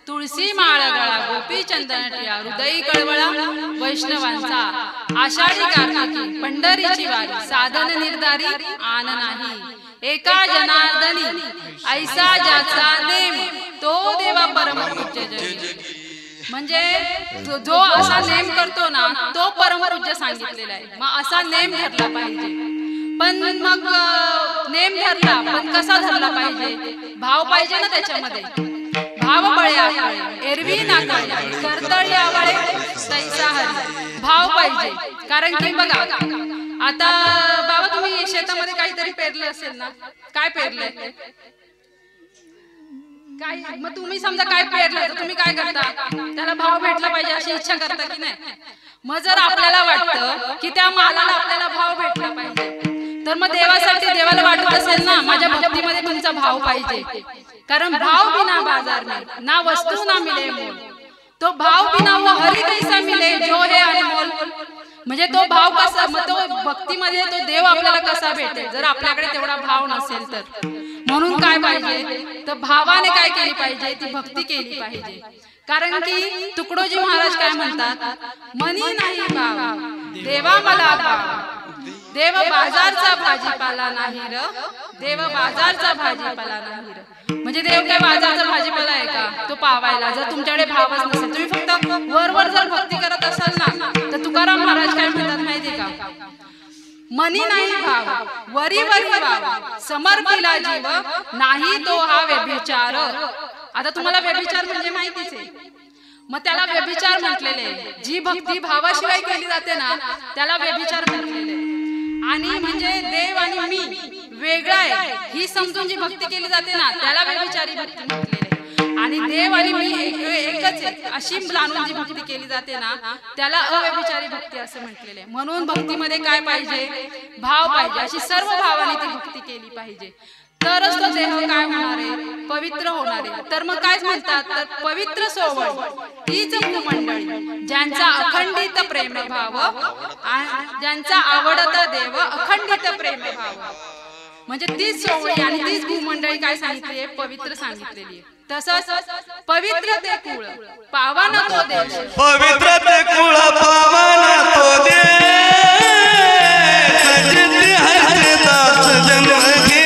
तुळशी माळ गळा गोपी चंदन टिया हृदयी कळवळा वैष्णवांचा, आषाढी कार्तिकी पंढरीची वारी साधन निर्धारी आन नाही, एका जनार्दनी ऐसा ज्याचा नेम तो देवा परमपूज्य जगी, म्हणजे जो असा नेम करतो ना तो परमपूज्य सांगितलेला आहे। मग असा नेम धरला पाहिजे, पण मग नेम धरला पण कसा धरला पाहिजे, भाव पाहिजे ना त्याच्यामध्ये, भाव बळ्या एरवी ना कर्तळी आवळे तैसा हरी, भाव पाहिजे। कारण की बघा आता बाबा तुम्ही शेतामध्ये काहीतरी पेरलं असेल ना, काय पेरलंय काय, मग तुम्ही समजा काय पेरलं तर तुम्ही काय करता, त्याला भाव भेटला पाहिजे अशी इच्छा करता की नाही? मग जर आपल्याला वाटतं की त्या मालाला आपल्याला भाव भेटला पाहिजे, तर मग देवासाठी देवाला वाटत असेल ना माझ्या भक्तीमध्ये तुमचा भाव पाहिजे, कारण भाव बिना बाजार में ना वस्तू ना मिले मोल, तो भाव बिना वो हरि कैसा मिले जो है अनमोल, म्हणजे तो भाव कसा, मग तो भक्तीमध्ये तो देव आपल्याला कसा भेटेल जर आपल्याकडे तेवढा भाव नसेल तर। म्हणून काय पाहिजे तर भावाने काय केली पाहिजे, ती भक्ती केली पाहिजे। कारण की तुकडोजी महाराज काय म्हणतात, मनी नाही भाव देवा मला भाव, देव बाजारचा भाजीपाला नाही र, देव बाजारचा भाजीपाला नाही र, म्हणजे देव काय बाजारचा भाजीपाला आहे का तो पावायला, जर तुमच्याकडे भावच नसेल, तुम्ही फक्त वर जर भक्ती करत असाल ना, तर तुकाराम महाराज काय म्हणतात माहितीये का, मनी नाही भाव वरी वरी भाव समर्पिला जीव नाही तो हा व्यभिचार। आता तुम्हाला व्यभिचार म्हणजे माहितीच आहे, मग त्याला व्यभिचार म्हटलेले, जी भक्ती भावाशिवाय केली जाते ना त्याला व्यभिचार म्हटलेले, आणि म्हणजे देव आणि मी वेगळा आहे ही समजून जी भक्ती केली जाते ना त्याला व्यभिचारी भक्ती म्हटलेले, आणि देव आणि मी एकच आहे अशी जाणून जी भक्ती केली जाते ना त्याला अव्यभिचारी भक्ती असं म्हटलेले। म्हणून भक्तीमध्ये काय पाहिजे, भाव पाहिजे, अशी सर्व भावाने ती भक्ती केली पाहिजे। तरच तो देह काय होणार आहे, पवित्र होणार आहे. तर मग काय म्हणतात, तर पवित्र सोवळ हीच भूमंडळी ज्यांचा अखंडित प्रेमभाव, ज्यांचा आवडता देव अखंडित प्रेमभाव, म्हणजे तीच सोवळी आणि तीच भूमंडळी काय सांगितली आहे, पवित्र सांगितलेली आहे. तसंच पवित्र ते कुळ पावन तो देश, पवित्र ते कुळ पावन तो देश, जिथे हरिचे दास जन्म घेती,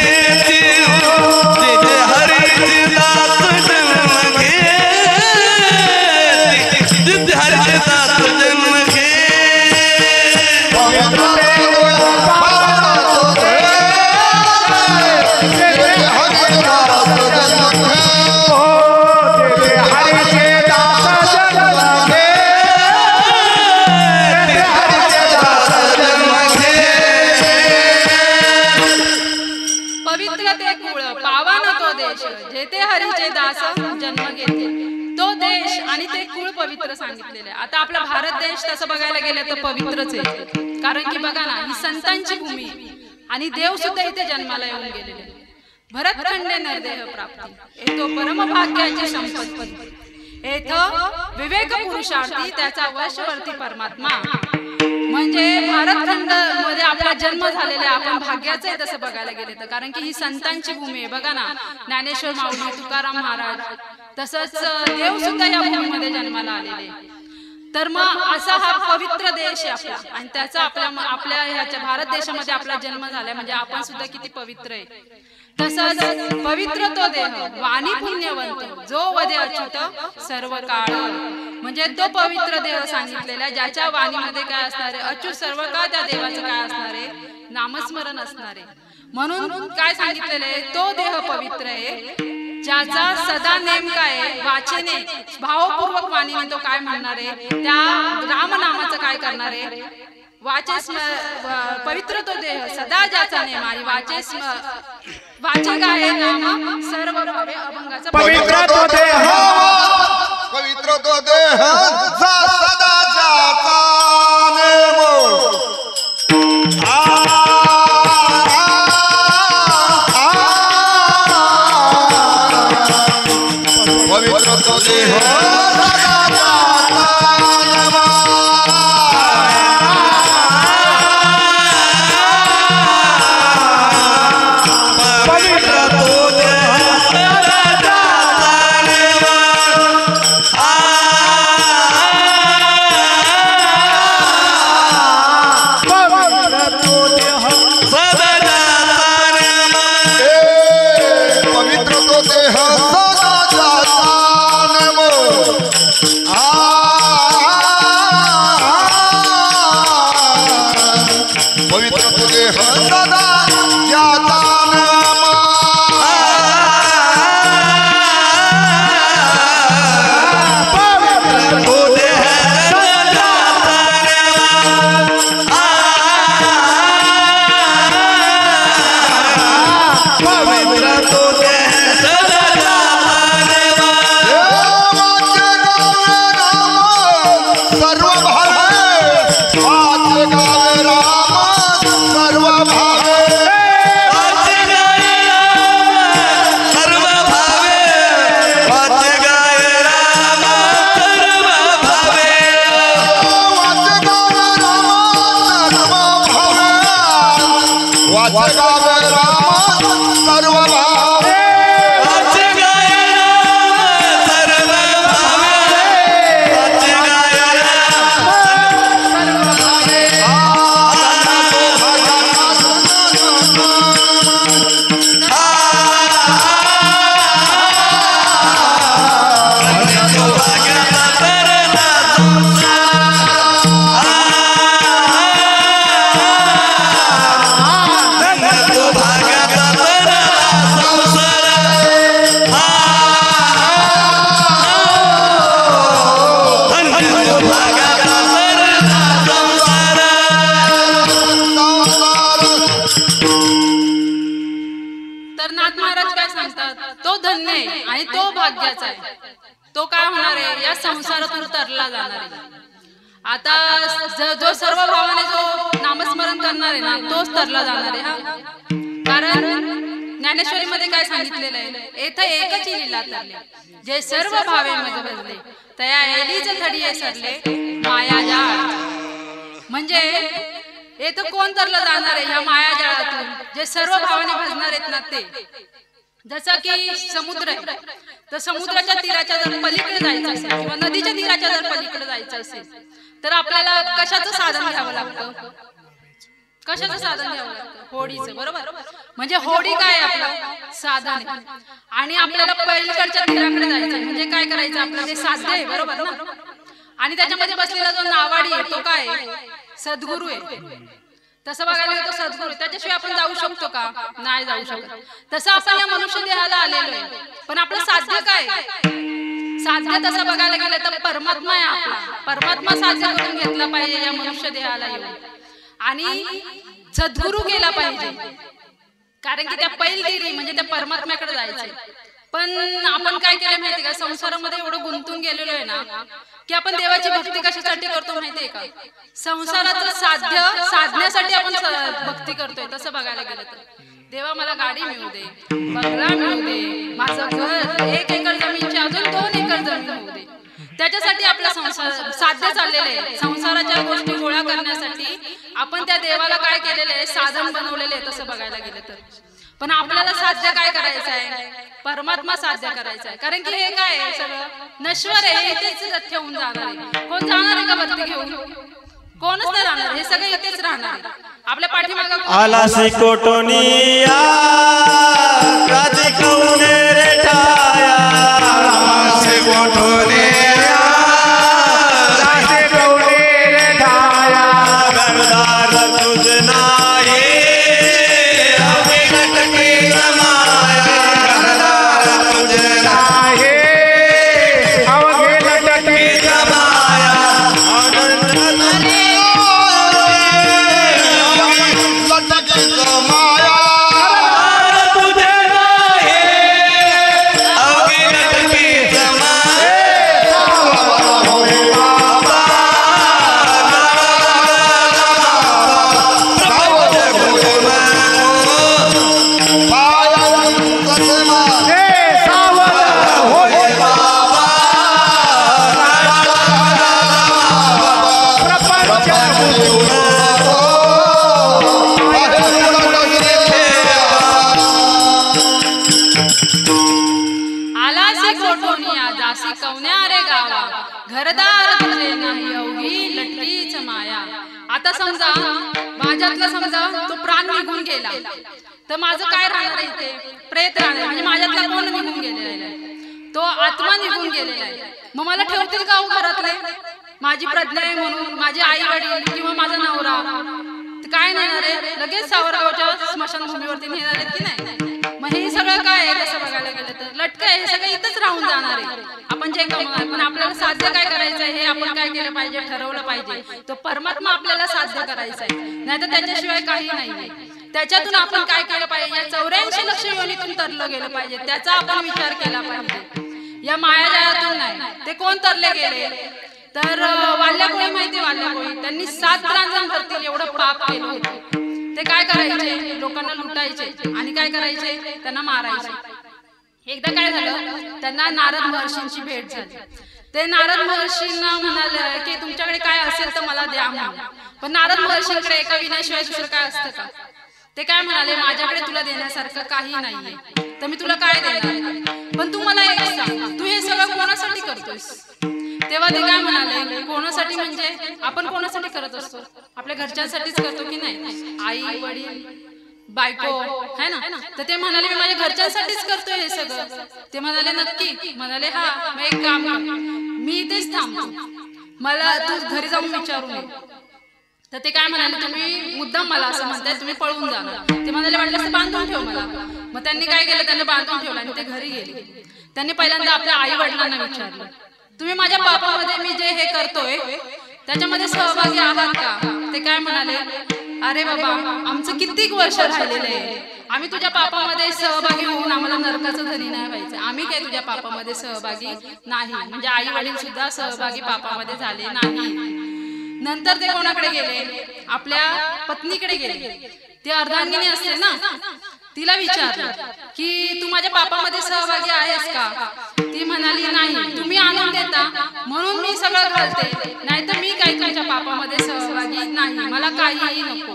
जिथे हरिचे दास जन्म घेती, जिथे हरिचे दास जन्म घेती. जेथे हरीचे दास जन्म घेते, तो देश आणि ते कुळ पवित्र सांगितलेले. आता आपला भारत देश तसं बघायला गेलं तर पवित्रच आहे, कारण की बघा ना, ही संतांची भूमी आणि देव सुद्धा इथे जन्माला येऊन गेलेले. भरतखंडे नरदेह प्राप्ती, येतो परमभाग्याची संपत्ती, येथ विवेक पुरुषार्थी त्याचा वशवर्ती परमात्मा. म्हणजे भारतखंड मध्ये आपला जन्म झालेला आहे, आपण भाग्याचं आहे तसं बघायला गेले तर, कारण की ही संतांची भूमी आहे. बघा ना, ज्ञानेश्वर माऊली, तुकाराम महाराज, तसंच देव सुद्धा या भूमीमध्ये जन्माला आलेले. तर मग असा हा पवित्र देश आहे आपला, आणि त्याचा आपल्या ह्याच्या भारत देशामध्ये आपला जन्म झालाय, म्हणजे आपण सुद्धा किती पवित्र आहे. तसंच पवित्र तो देह वाणी पुण्यवंत जो वदे अच्युत सर्व काळ, म्हणजे तो पवित्र देह सांगितलेला आहे, ज्याच्या वाणीमध्ये काय असणार आहे, अच्युत सर्व काळ त्या देवाचं काय असणार आहे, नामस्मरण असणार आहे. म्हणून काय सांगितलेलं आहे, तो देह पवित्र आहे, ज्याचा सदा नेम काय वाचने भावपूर्वक वाणीने तो काय म्हणणार आहे, त्या रामनामाचं काय करणार आहे, वाचेस पवित्र तो देह सदा ज्याचा नेम आणि वाचक आहे नाम सर्व भावे अभंगाचा पवित्र तो देह, पवित्र तो देह सदा ज्याचा नेम, पवित्र तो देह सदा ज्याचा तो काय होणार आहे, या संसारातून तरला जाणार आहे. आता जो सर्व भावाने जो नामस्मरण करणार आहे ना, तोच तरला जाणार आहे. हा, कारण ज्ञानेश्वरीमध्ये काय सांगितलेलं आहे, येथे एकच लीला तरले, जे सर्व भावे मज भजले, तया एलीच थडिये सरले, माया जाळ. म्हणजे येथे कोण तरलं जाणार आहे ह्या माया जाळातून, जे सर्व भावाने भजणार आहेत ना ते. जसं की समुद्र आहे, तर समुद्राच्या तीराच्या जर पलीकडे जायचं असेल किंवा नदीच्या तीराच्या जर पलीकडे जायचं असेल तर आपल्याला कशाचं साधन घ्यावं लागतं, कशाचं साधन घ्यावं लागतं, होडीचं. बरोबर. म्हणजे होडी काय आपलं साधन आहे. आणि आपल्याला पलीकडच्या तीराकडे जायचं म्हणजे काय करायचं, आपलं जे साध्य आहे. बरोबर ना. आणि त्याच्यामध्ये बसलेला जो नावाडी आहे तो काय सद्गुरू आहे. तसं बघायला गेलं तर सद्गुरू, त्याच्याशिवाय आपण जाऊ शकतो का, नाही जाऊ शकत. तसं आपण या मनुष्य देहाला आलेलो आहे, पण आपलं साध्य काय, साध्य तसं बघायला गेलं तर परमात्मा आहे आपला. परमात्मा साध्य करून घेतला पाहिजे या मनुष्य देहाला येऊन, आणि सद्गुरू केला पाहिजे. कारण की त्या पैलगिरी म्हणजे त्या परमात्म्याकडे जायचंय. पण आपण काय केलं माहितीये का, संसारामध्ये एवढं गुंतून गेलेलो आहे ना की आपण देवाची भक्ती कशासाठी करतो माहितीये का, संसाराचं साध्य साधण्यासाठी आपण भक्ती करतोय. तसं बघायला गेलं तर देवा मला गाडी मिळू दे, बंगला मिळू दे, माझं घर 1 एकर जमीनची अजून 2 एकर जमीन होऊ दे, त्याच्यासाठी आपला संसार साध्य चाललेलं आहे. संसाराच्या गोष्टी गोळा करण्यासाठी आपण त्या देवाला काय केलेलं आहे, साधन बनवलेले आहे. तसं बघायला गेलं तर पण आपल्याला साध्य काय करायचं आहे, परमात्मा साध्य करायचा आहे. कारण की हे काय आहे, सगळं नश्वर आहे, इथेच ठेवून जाणार आहे. कोण जाणार आहे का वरती घेऊन, कोणच नाही जाणार. हे सगळं इथेच राहणार आहे. आपल्या पाठीमागे आला कोटोनिया कौने रे ठाया, घरदार तुझ नाही आता समजा माझ्यातला समजा तो प्राण निघून गेला तर माझं काय राहणार आहे, इथे प्रेत राहणार. म्हणजे माझ्यातला कोण निघून गेलेला आहे, तो आत्मा निघून गेलेला आहे. मग मला ठेवतील का घरातले, माझी प्रज्ञा आहे म्हणून, माझे आई वडील किंवा माझा नवरा काय नेणार आहे, लगेच सावरगावच्या स्मशानभूमीवरती नेणार आहेत की नाही. मग हे सगळं काय आहे तसं बघायला गेलं तर लटकं आहे, हे सगळं इथंच राहून जाणार आहे. आपण जे कमवणार, पण आपल्याला साध्य काय करायचं आहे हे आपण काय केलं पाहिजे, ठरवलं पाहिजे. तो परमात्मा आपल्याला साध्य करायचा आहे, नाही तर त्याच्याशिवाय काही नाहीये. त्याच्यातून आपण काय केलं पाहिजे, या 84 लक्ष योनीतून तरलं गेलं पाहिजे, त्याचा आपण विचार केला पाहिजे. या मायाजाळातून नाही. ते कोण तरले गेले तर वाल्याकोळी माहिती, वाल्याकोळी त्यांनी 7 प्राण भरतील एवढं पाप केलं होतं. ते काय करायचे, लोकांना लुटायचे आणि काय करायचे, त्यांना मारायचे. एकदा काय झालं, त्यांना नारद महर्षींची भेट झाली. ते नारद महर्षींना म्हणाले की तुमच्याकडे काय असेल तर मला द्या म्हणून. पण नारद महर्षींकडे एका विनाशिवाय दुसरं काय असतं का. ते काय म्हणाले, माझ्याकडे तुला देण्यासारखं काही नाहीये, तर मी तुला काय देणार. पण तू मला एक सांग, तू हे सगळं कोणासाठी करतोयस. तेव्हा ते काय म्हणाले, कोणासाठी म्हणजे आपण कोणासाठी करत असतो, आपल्या घरच्यांसाठीच करतो की नाही, आई वडील बायको है ना. तर ते म्हणाले मी माझ्या घरच्यांसाठीच करतोय हे सगळं. ते म्हणाले नक्की, म्हणाले हा. मग एक काम कर, मी इथेच थांबतो, मला तू घरी जाऊन विचारून ये. तर ते काय म्हणाले, तुम्ही मुद्दाम मला असं म्हणताय, तुम्ही पळून जाणार. ते म्हणाले वाटलं बांधून ठेव मला. मग त्यांनी काय केलं, त्यांनी बांधून ठेवलं आणि ते घरी गेले. त्यांनी पहिल्यांदा आपल्या आई वडिलांना विचारलं, तुम्ही माझ्या पापामध्ये मी जे हे करतोय त्याच्यामध्ये सहभागी आहात का. ते काय म्हणाले, अरे बाबा आमचं कित्येक वर्ष राहिलेलं आहे, आम्ही तुझ्या पापामध्ये सहभागी होऊन आम्हाला नरकाचं धनी नाही व्हायचं, आम्ही काय तुझ्या पापामध्ये सहभागी नाही. म्हणजे आई वडील सुद्धा सहभागी पापामध्ये झाले नाही. नंतर ते कोणाकडे गेले, आपल्या पत्नीकडे गेले. ती अर्धांगिनी असते ना, तिला विचारलं की तू माझ्या पापामध्ये सहभागी आहेस का? ती म्हणाली नाही, तुम्ही आणून देता म्हणून मी सगळं घालते, नाही तर मी काही तुमच्या पापामध्ये सहभागी नाही, मला काहीही नको.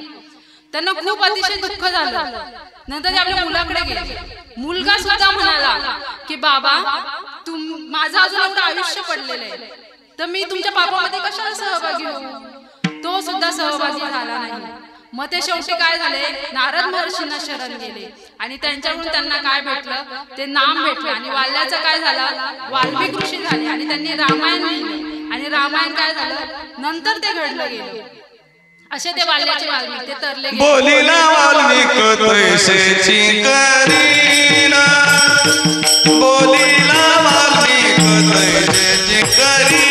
त्यांना खूप अतिशय दुःख झालं. नंतर ते आपल्या मुलाकडे गेले. मुलगा सुद्धा म्हणाला की बाबा माझं अजून एवढं आयुष्य पडलेलं आहे, तर मी तुमच्या पापामध्ये कशाला सहभागी होऊ? तो सुद्धा सहभागी झाला नाही. मग ते शेवटी काय झाले, नारद महर्षींना शरण गेले आणि त्यांच्याकडून त्यांना काय भेटलं, ते नाम भेटलं. आणि वाल्याचं काय झालं, वाल्मिक ऋषी झाले आणि त्यांनी रामायण लिहिले. आणि रामायण काय झालं, नंतर ते घडलं गेलं. असे ते वाल्याचे वाल्मिक, ते तरले गेले. बोलिला वाल्मिक तैसेची करीना, बोलिला वाल्मिक तैसेची करीना.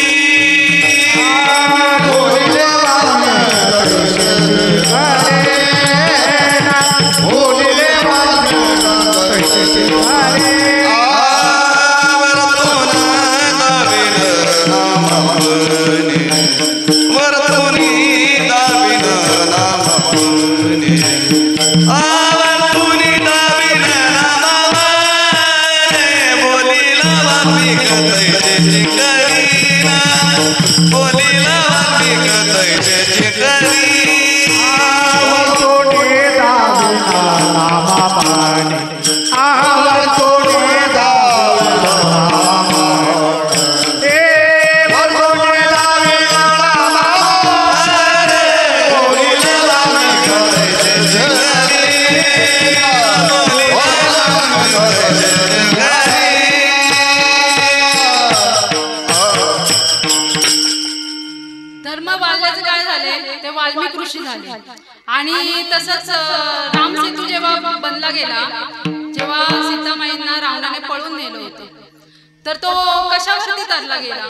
आणि तसंच रामसेतू जेव्हा बनला गेला, जेव्हा सीतामाईंना रावणाने पळून नेलं होतं, तर तो कशावरती तरला गेला,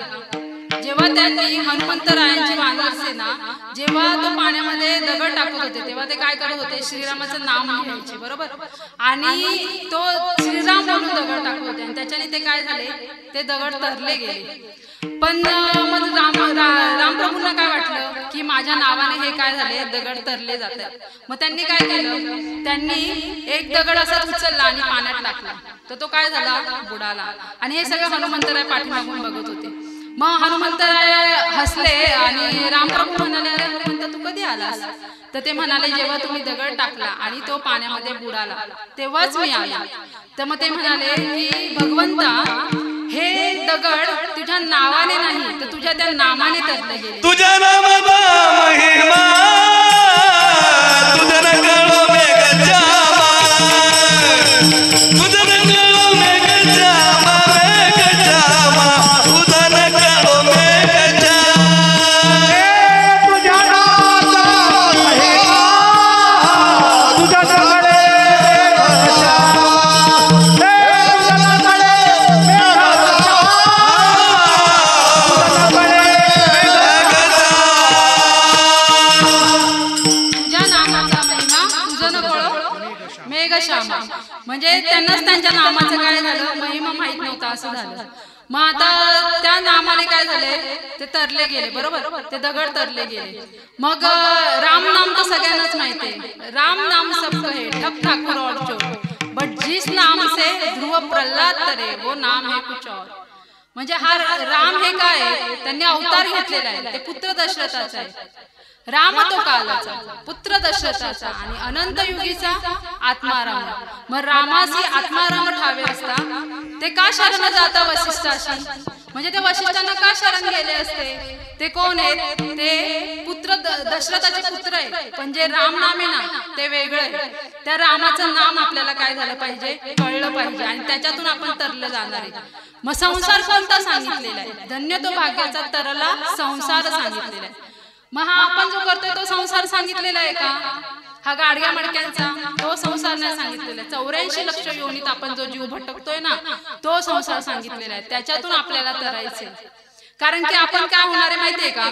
जेव्हा त्यांनी हनुमंतरायांची वानर सेना जेव्हा तो पाण्यामध्ये दगड टाकत होते, तेव्हा ते काय करत होते, श्रीरामाचं नाम घ्यायचे, बरोबर. आणि तो श्रीराम म्हणून दगड टाकत होते आणि त्याच्याने ते काय झाले, ते दगड तरले गेले. पण मग रामप्रभूंना काय वाटलं की माझ्या नावाने हे काय झाले, दगड तरले जात आहेत. मग त्यांनी काय केलं, त्यांनी एक दगड असाच उचलला आणि पाण्यात टाकला, तर तो काय झाला, बुडाला. आणि हे सगळं हनुमंतराय पाठीमागून बघत होते. मग हनुमंतराय हसले आणि रामप्रभू म्हणाले, अरे हनुमंत तू कधी आलास? तर ते म्हणाले, जेव्हा तुम्ही दगड टाकला आणि तो पाण्यामध्ये बुडाला तेव्हाच मी आला. तर मग ते म्हणाले की भगवंता, हे दगड तुझ्या नावाने नाही तर तुझ्या त्या नामाने तरले गेले. तुझ्या नामाचा महिमा तुझ्या नकळो मेघ जामा, तुझ्या नकळो मेघ जामा, मेघ जामा, तुझ्या नकळो मेघ जामा. तुझ्या नामाचा महिमा तुझ्या नकळे म्हणजे त्यांनाच त्यांच्या नामाचं काय झालं, महिमा माहित नव्हता असं झालं. मग आता त्या नामाने काय झाले, ते तरले गेले, बरोबर, ते दगड तरले गेले. मग राम नाम तर सगळ्यांनाच माहितीये, राम नाम सब कहे ठक ठाकुर और चोर, बट जिस नाम से ध्रुव प्रल्हाद तरे वो नाम है कुछ और. म्हणजे हा राम हे काय, त्यांनी अवतार घेतलेला आहे, ते पुत्र दशरथाचा आहे. राम तो कालाचा, पुत्र दशरथाचा आणि अनंत युगीचा आत्माराम. मग रामासी आत्माराम ठावे असता ते का शरण जाता वशिष्ठाशी, म्हणजे ते वशिष्ठांना का शरण गेले असते? ते कोण आहेत, ते पुत्र दशरथाचे पुत्र आहे, पण जे राम नाम आहे ना ते वेगळं आहे. त्या रामाचं नाम आपल्याला काय झालं पाहिजे, कळलं पाहिजे आणि त्याच्यातून आपण तरलं जाणार आहे. मग संसार कोणता सांगितलेला आहे, धन्य तो भाग्याचा तरला संसार सांगितलेला आहे. मग हा आपण जो करतोय तो संसार सांगितलेला आहे का? हा गाडग्या मडक्यांचा तो संसार नाही सांगितलेला आहे. 84 लक्ष योनीत आपण जो जीव भटकतोय ना तो संसार सांगितलेला आहे. त्याच्यातून आपल्याला तरायचे. कारण की आपण काय होणार आहे माहितीये का,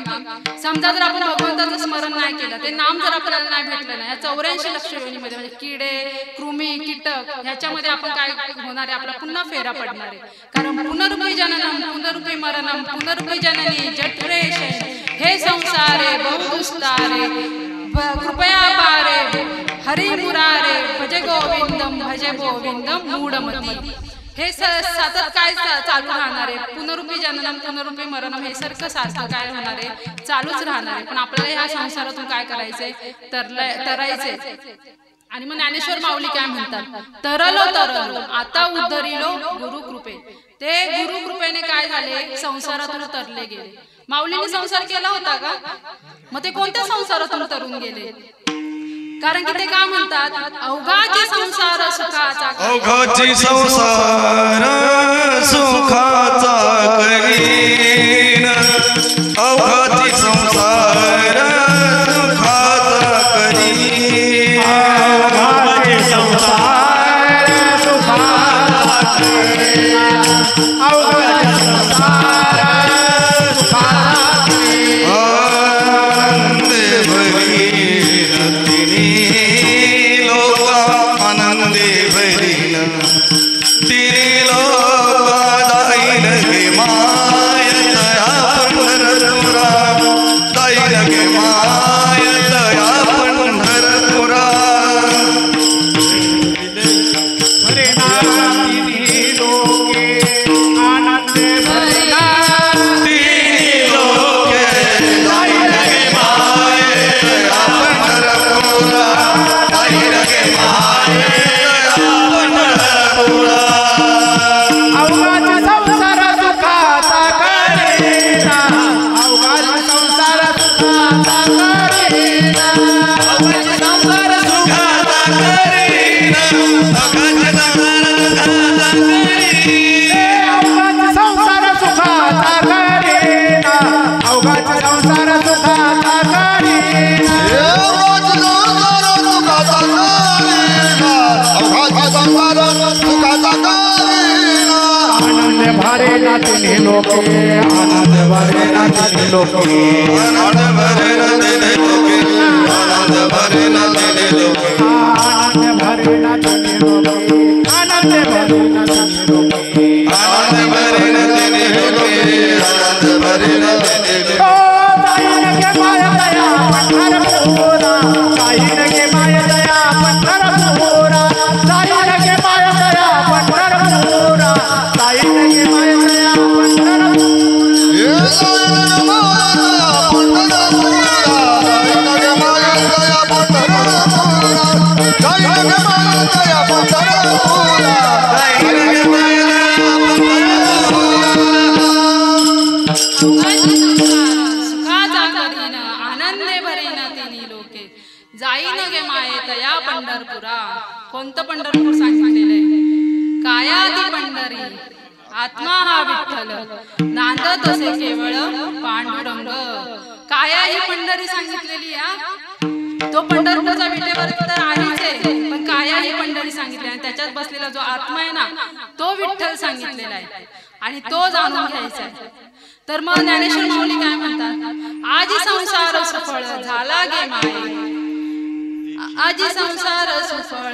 समजा जर आपण भगवंताचं स्मरण नाही केलं, ते नाम जर आपल्याला नाही भेटलं ना, या 84 लक्ष योनीमध्ये म्हणजे किडे, कृमी, कीटक ह्याच्यामध्ये आपण काय होणार आहे, आपला पुन्हा फेरा पडणार आहे. कारण पुनरुपी जननम पुनरुपी मरणम पुनरुपी जननी जठरेश हे संसारे बहुदुस्तारे कृपया पारे हरी मुरारे भजे गोविंदम मूढमती. हे सतत काय चालू राहणार आहे, पुनरुपी जननम पुनरुपी मरणम, हे सारखं काय होणार आहे, चालूच राहणार आहे. पण आपल्याला ह्या संसारातून काय करायचंय, तरायचंय. आणि मग ज्ञानेश्वर माऊली काय म्हणतात, तरलो आता उद्धरिलो गुरुकृपे. ते गुरुकृपेने काय झाले, संसारातून तरले गेले. माऊलीने संसार केला होता का, मग ते कोणत्या संसारातून तरून गेले? कारण की ते काय म्हणतात, अवघाची संसार सुखाचा, अवघाची संसार सुखाचा करीन, अवघाची संसार सुखाचा करीन, अवघाची संसार सुखाचा करीन, अवघाची संसार सुखाचा करीन. आनंदे भरीन तिन्ही लोक, आनंदे भरीन तिन्ही लोक, जाईन गे माय दया पंढरपुरा, जाईन गे माय दया पंढरपुरा. तिन्ही लोके आनंदे भरीना, तिन्ही लोके जाईन गे माय दया पंढरपुरा, जाईन गे माय दया पंढरपुरा. अवघाची संसार सुखाचा करीना, अवघाची संसार सुखाचा करीना, अवघाची संसार सुखाचा करीना, अवघाची संसार सुखाचा करीना, अवघाची संसार सुखाचा करीना, अवघाची संसार सुखाचा करीना. आनंद भरे ना तिन्ही लोके, आनंद भरे ना तिन्ही लोके, आनंद भरे ना तिन्ही लोके, आनंद भरे ना तिन्ही लोके, आनंद भरे ना तिन्ही लोके, आनंद भरे ना तिन्ही लोके, आनंद भरे ना तिन्ही लोके, आनंद भरे ना तिन्ही लोके. जाईन गे माय दया पंढरपुरा, जाईन गे माय दया पंढरपुरा, जाईन गे माय दया पंढरपुरा, जाईन गे माय दया पंढरपुरा. सुखाचा करीन, आनंदे भरीन तिन्ही लोके, जाईन गे माये तया पंढरपुरा. कोणतं पंढरपूर सांगितलेलं आहे, कायादी पंढरी आत्मा हा विठ्ठल, नांदत असे केवळ पांडुरंग. काया ही पंढरी सांगितलेली आहे, तो पंढरपूरचा विठेवर तर आहेच आहे, पण काया ही पंढरी सांगितली आणि त्याच्यात बसलेला जो आत्मा आहे ना, तो विठ्ठल सांगितलेला आहे आणि तो जाणून घ्यायचा आहे. तर मग ज्ञानेश्वर माऊली काय म्हणतात, आजी संसार सुफळ झाला गे माये, आजी संसार सुफळ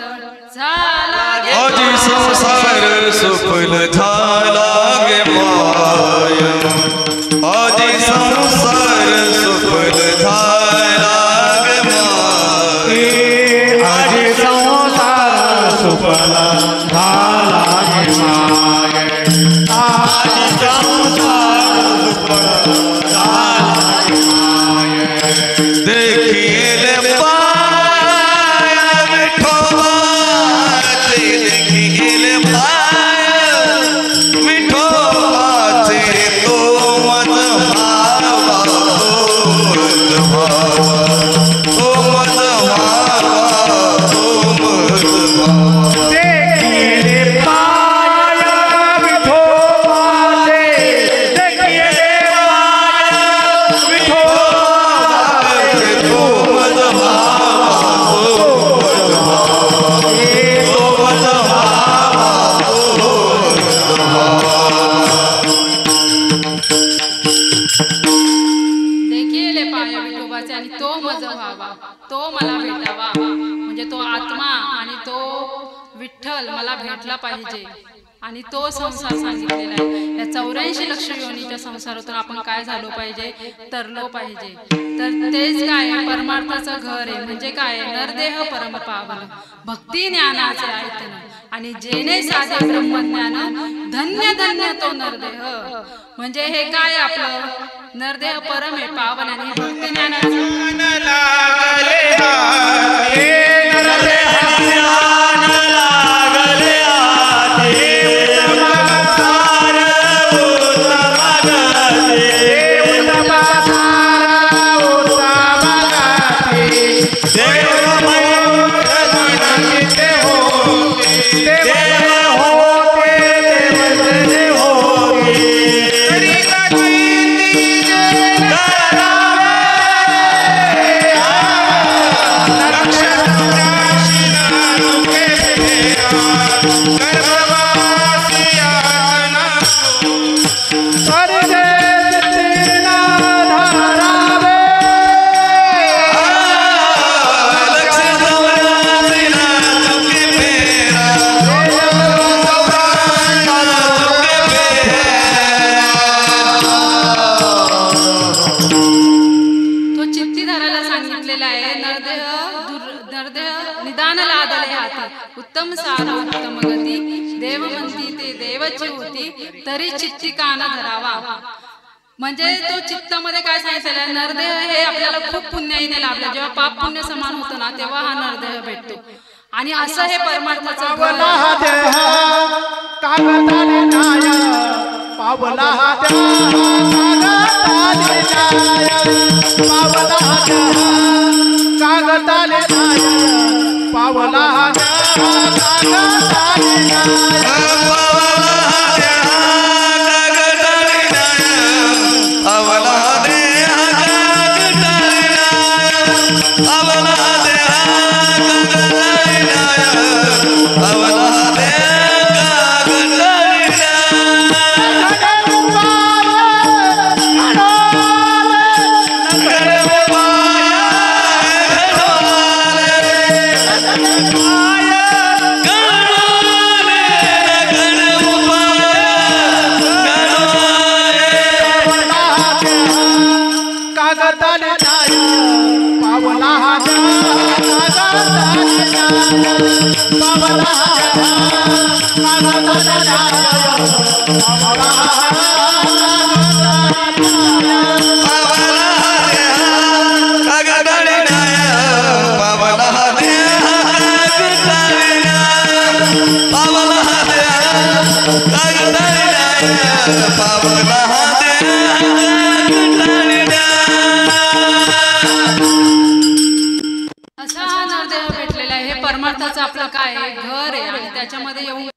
झाला गे, आजी संसार सुफल झाला गे माय, आजी संसार सुफल झाला गे माय, आजी संसार सुफल झाला गे माय, आजी संसार सुफल झाला गे माय. देखिले विठ्ठल मला भेटला पाहिजे. आणि तो संसार सांगितलेला आहे. या 84 लक्ष योनीच्या संसारातून आपण काय झालो पाहिजे, तरलो पाहिजे. तर तेच काय परमार्थाचं घर आहे. म्हणजे काय नरदेह परम पावन भक्ती ज्ञानाचे आयतन आणि जेणे साधे ब्रह्मज्ञान धन्य धन्य तो नरदेह. म्हणजे हे काय आपलं नरदेह परम आहे पावन आणि भक्ती ज्ञानाचं उत्तम सार उत्तम गती देव म्हणती ते देवची होती तरी चित्ती कान धरावा. म्हणजे तो चित्तामध्ये काय सांगितलेलं नरदेह हे आपल्याला खूप पुण्याईने लाभलं. जेव्हा पाप पुण्य समान होतं ना तेव्हा हा नरदेह भेटतो. आणि असं हे परमार्थाचं परमार्थाचं आपलं काय घर आहे आणि त्याच्यामध्ये येऊन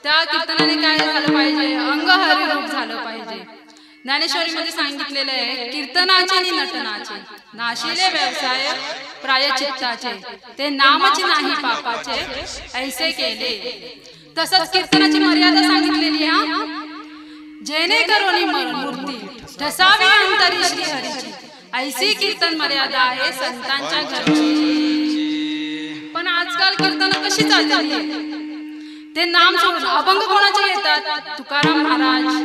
त्या कीर्तनाने काय झालं पाहिजे, अंग हरिरूप झालं पाहिजे. ज्ञानेश्वरीमध्ये सांगितलेलं आहे, कीर्तनाचे आणि नटनाचे नाशिले व्यवसाय प्रायचित्ताचे, ते नामच नाही पापाचे ऐसे केले. तसंच कीर्तनाची मर्यादा सांगितलेली आहे, जेणेकरून मूर्ती ठसावी अंतरी श्री हरीची, ऐसी कीर्तन मर्यादा आहे संतांच्या घरची. पण आजकाल कीर्तन कशी चाललेली आहे, ते नाम सोडून अभंग कोणाचे येतात, तुकाराम महाराज,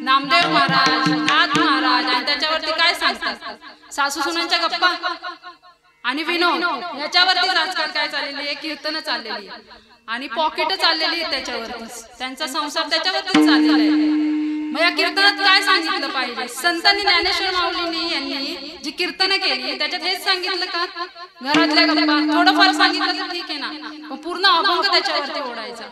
नामदेव महाराज, नाथ महाराज, आणि त्याच्यावरती काय सांगतात, सासू सुनांच्या गप्पा आणि विनोद, याच्यावरतीच आजकाल काय चाललेली आहे, कीर्तन चाललेली आहे आणि पॉकेट चाललेली आहे त्याच्यावरतीच, त्यांचा संसार त्याच्यावरतीच चाललेला आहे. मग या कीर्तनात काय सांगितलं पाहिजे, संतांनी ज्ञानेश्वर माऊलींनी यांनी जी कीर्तन केली त्याच्यात हेच सांगितलं का, घरातल्या गप्पा थोडंफार सांगितलं तर ठीक आहे ना, पण पूर्ण अभंग त्याच्यावरती ओढायचा.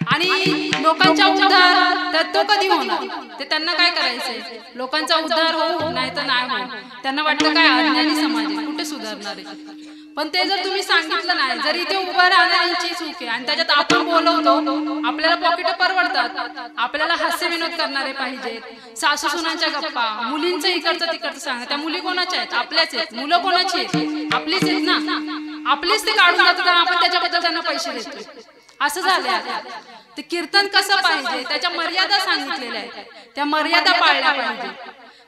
आणि लोकांचा उद्धार तर तो कधी होणार, ते त्यांना काय करायचंय, लोकांचा उद्धार हो नाही तर नाही हो, त्यांना वाटतं काय अज्ञानी समाज आहे, कुठे सुधारणार आहे. पण ते जर तुम्ही सांगितलं नाही, जर इथे उभं राहण्याची चूक आहे आणि त्याच्यात आपण बोलवतो, आपल्याला पॉकेट परवडतात, आपल्याला हास्य विनोद करणारे पाहिजेत, सासू सुनांच्या गप्पा, मुलींचं इकडचं तिकडचं सांगा, त्या मुली कोणाच्या आहेत, आपल्याच आहेत, मुलं कोणाची आहेत, आपलीच आहेत ना, आपलीच ते काढून जातात आणि आपण त्याच्याबद्दल त्यांना पैसे देतो, असं झालंय आता. ते कीर्तन कसं पाहिजे, त्याच्या मर्यादा सांगितलेल्या आहेत, त्या मर्यादा पाळल्या पाहिजे.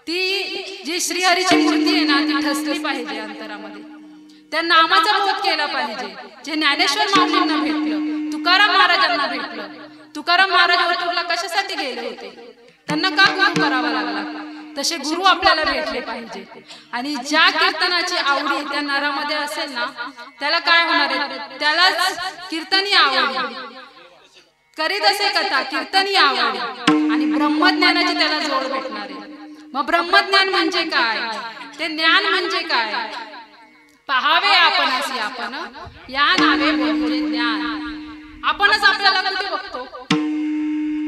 ती जी श्रीहरीची मूर्ती आहे ना, ती ठसली पाहिजे अंतरामध्ये, त्या नामाचा बोध केला पाहिजे. जे ज्ञानेश्वर माऊलींना भेटलं, तुकाराम महाराजांना भेटलं, तुकाराम महाराज ओतूरला कशासाठी गेले होते, त्यांना का गुरु करावा लागला, तसे गुरु आपल्याला भेटले पाहिजे. आणि ज्या कीर्तनाची आवडी त्या नरामध्ये असेल ना, त्याला काय होणार आहे, त्यालाच कीर्तनी आवडी, करीत असे कथा कीर्तनी आवडी, आणि ब्रह्मज्ञानाची त्याला जोड भेटणार आहे. मग ब्रह्मज्ञान म्हणजे काय, ते ज्ञान म्हणजे काय, पहावे आपण असे आपण या नावे बोलते ज्ञान. आपणच आपल्याला कुठे बघतो,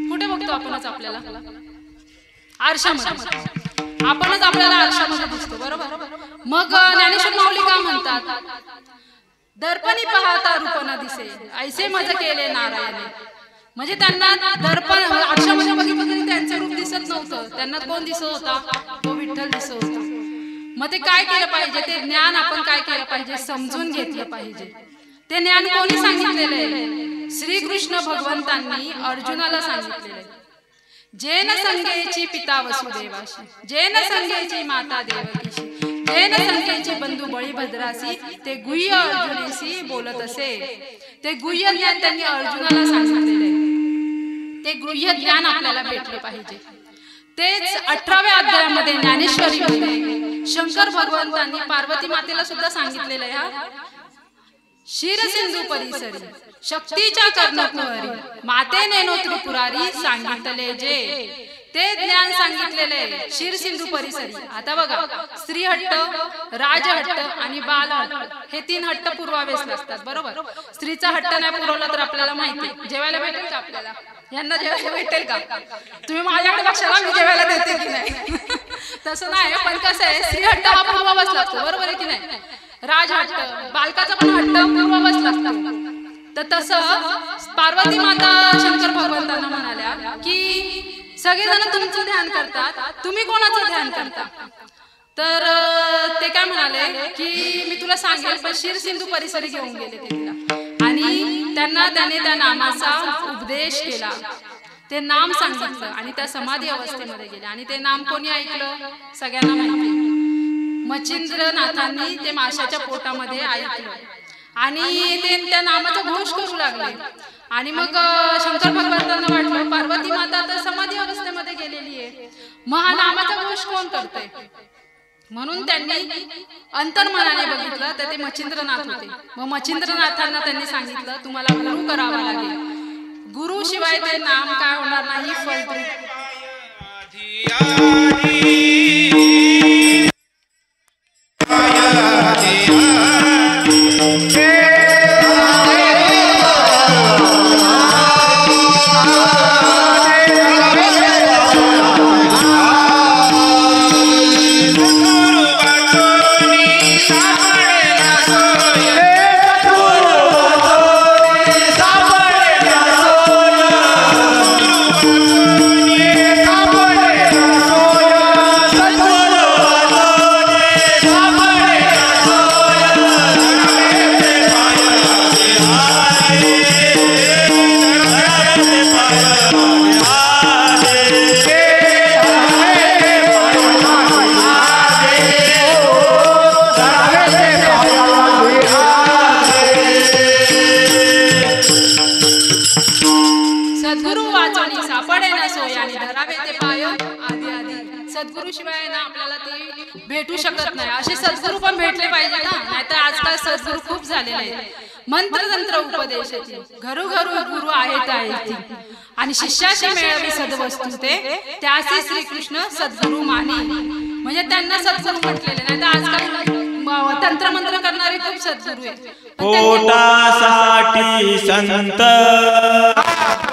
कुठे बघतो आपणच आपल्याला, आरशामध्ये, आपणच आपल्याला आरशामध्ये दिसतो, बरोबर. मग ज्ञानेश्वर माऊली काय म्हणतात, दर्पणी पाहता रूप न दिसे, ऐसे मज केले नारायणे. म्हणजे त्यांना दर्पण आरशामध्ये बघितलं तरी त्यांचं रूप दिसत नव्हतं, त्यांना कोण दिसत होता, तो विठ्ठल दिसत होता. मग ते काय केलं पाहिजे, ते ज्ञान आपण काय केलं पाहिजे, समजून घेतलं पाहिजे. ते ज्ञान कोणी सांगितलेलं आहे, श्रीकृष्ण भगवंतांनी अर्जुनाला सांगितलेलं आहे. जेन संगेची पिता वसुदेवाशी, जेन संगेची माता देवकीशी, जेन संगेची बंधू बळीभद्रासी, ते गुह्य अर्जुनेशी बोलत असे. ते गुह्य ज्ञान त्यांनी अर्जुनाला सांगितलेलं आहे, ते गुह्य ज्ञान आपल्याला भेटलं पाहिजे. तेच 18व्या अध्यायामध्ये ज्ञानेश्वरीमध्ये शंकर भगवंतांनी पार्वती मातेला सुद्धा सांगितलेलं आहे, शिरसिंधू परिसरी शक्तीच्या कर्णकुहरी, मातेने नो त्रिपुरारी सांगितले जे. ते ज्ञान सांगितलेले शिरसिंधू परिसरी. आता बघा, स्त्री हट्ट, राजहट्ट आणि बालहट्ट हे 3 हट्ट पुरवावेच लागतात, बरोबर. स्त्रीचा हट्ट नाही पुरवला तर आपल्याला माहिती जेवायला भेटेल का, आपल्याला यांना जेवायला भेटेल का, तुम्ही माझ्याकडे बघशाला मी जेवायला देते की नाही, तसं नाही. पण कसं आहे, स्त्री हट्ट हा पुरवावाच लागतो, बरोबर आहे की नाही. राजहट्ट, बालकाचा पण हट्ट पुरवावाच लागतो. तर तसं पार्वती माता शंकर भगवंतांना म्हणाल्या की सगळेजण तुमचं ध्यान करतात, तुम्ही कोणाचं ध्यान करता. तर ते काय म्हणाले की मी तुला सांगेल, पण शिरसिंधू परिसरी घेऊन गेले ते तिला, आणि त्यांना त्याने त्या नामाचा उपदेश केला, ते नाम सांगितलं आणि त्या समाधी अवस्थेमध्ये गेले. आणि ते नाम कोणी ऐकलं, सगळ्यांना माहिती, मच्छिंद्रनाथांनी ते माशाच्या पोटामध्ये ऐकलं आणि ते त्या नामाचा घोष करू लागले. आणि मग शंकर भगवंतांना वाटलं पार्वती माता तर समाधी अवस्थेमध्ये गेलेली आहे, मग हा नामाचा घोष कोण करतोय. म्हणून त्यांनी अंतर्मनाने बघितलं तर ते मच्छिंद्रनाथ होते. मग मच्छिंद्रनाथांना त्यांनी सांगितलं तुम्हाला गुरु करावा लागेल, गुरु शिवाय ते नाम काय होणार नाही, फलद्रूप. सापडे सद्गुरु वाचनी सापडे ना सोय आणि धरावे ते पाय आधी आधी. सद्गुरु शिवाय ना आपल्याला ते भेटू शकत नाही. असे सद्गुरु पण भेटले पाहिजे ना, नाहीतर आजकाल सद्गुरु खूप झालेले आहेत. मंत्रतंत्र उपदेशाची घरोघरो गुरु आहेत आणि शिष्याशी मिळावी सद्वस्तू ते त्यासी श्रीकृष्ण सद्गुरु मानी. म्हणजे त्यांना सद्गुरु म्हटलेले नाही, तर आजकाल तंत्रमंत्र करणारे खूप सद्गुरु आहेत. पोटासाठी संत,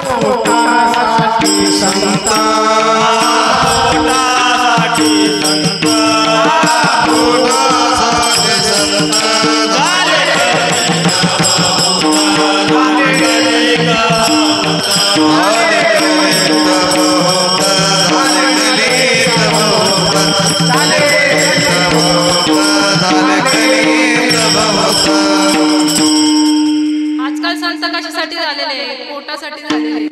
पोटासाठी संत, पोटासाठी संत, पोटासाठी संत झाले आजकाल संत कशासाठी झालेले? पोटासाठी झालेले.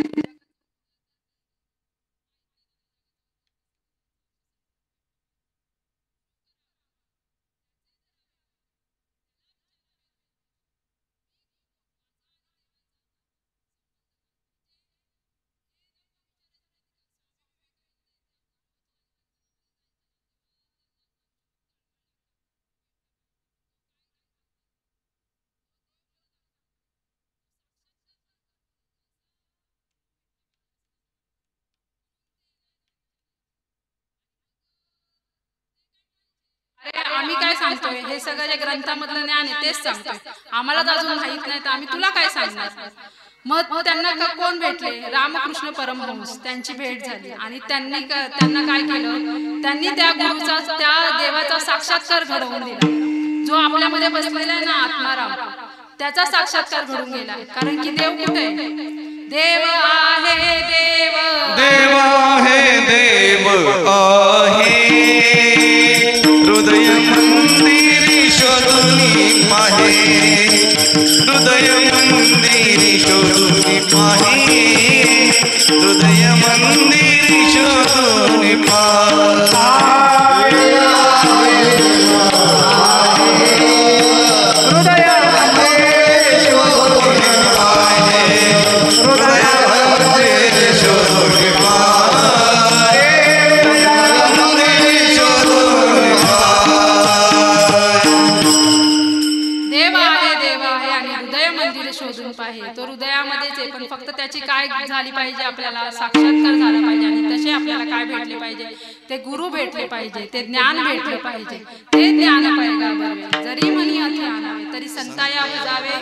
आम्ही काय सांगतोय? हे सगळं जे ग्रंथामधलं ज्ञान आहे तेच सांगतोय. आम्हालाच अजून माहित नाही तर आम्ही तुला काय सांगणार? मग त्यांना कोण भेटले? रामकृष्ण परमहंस. त्यांची भेट झाली आणि त्यांना काय केलं? त्यांनी त्या गुरुचा, त्या देवाचा साक्षात्कार घडवून दिला. जो आपल्यामध्ये बसलेला आहे ना आत्माराम, त्याचा साक्षात्कार घडून गेला. कारण की देव कुठे आहे? देव आहे देव, देव आहे देव आहे, हृदय मंदिरी शोधुनी पाहे, हृदय मंदिरी शोधुनी पाहे, हृदय मंदिरी शोधुनी पाहे. तो हृदयामध्येच आहे, पण फक्त त्याची काय झाली पाहिजे? आपल्याला साक्षात्कार झाला पाहिजे आणि तसे आपल्याला काय भेटले पाहिजे? ते गुरु भेटले पाहिजे, ते ज्ञान भेटले पाहिजे. ते ज्ञान पैगावर जरी म्हणी अति आणावे तरी संताया जावे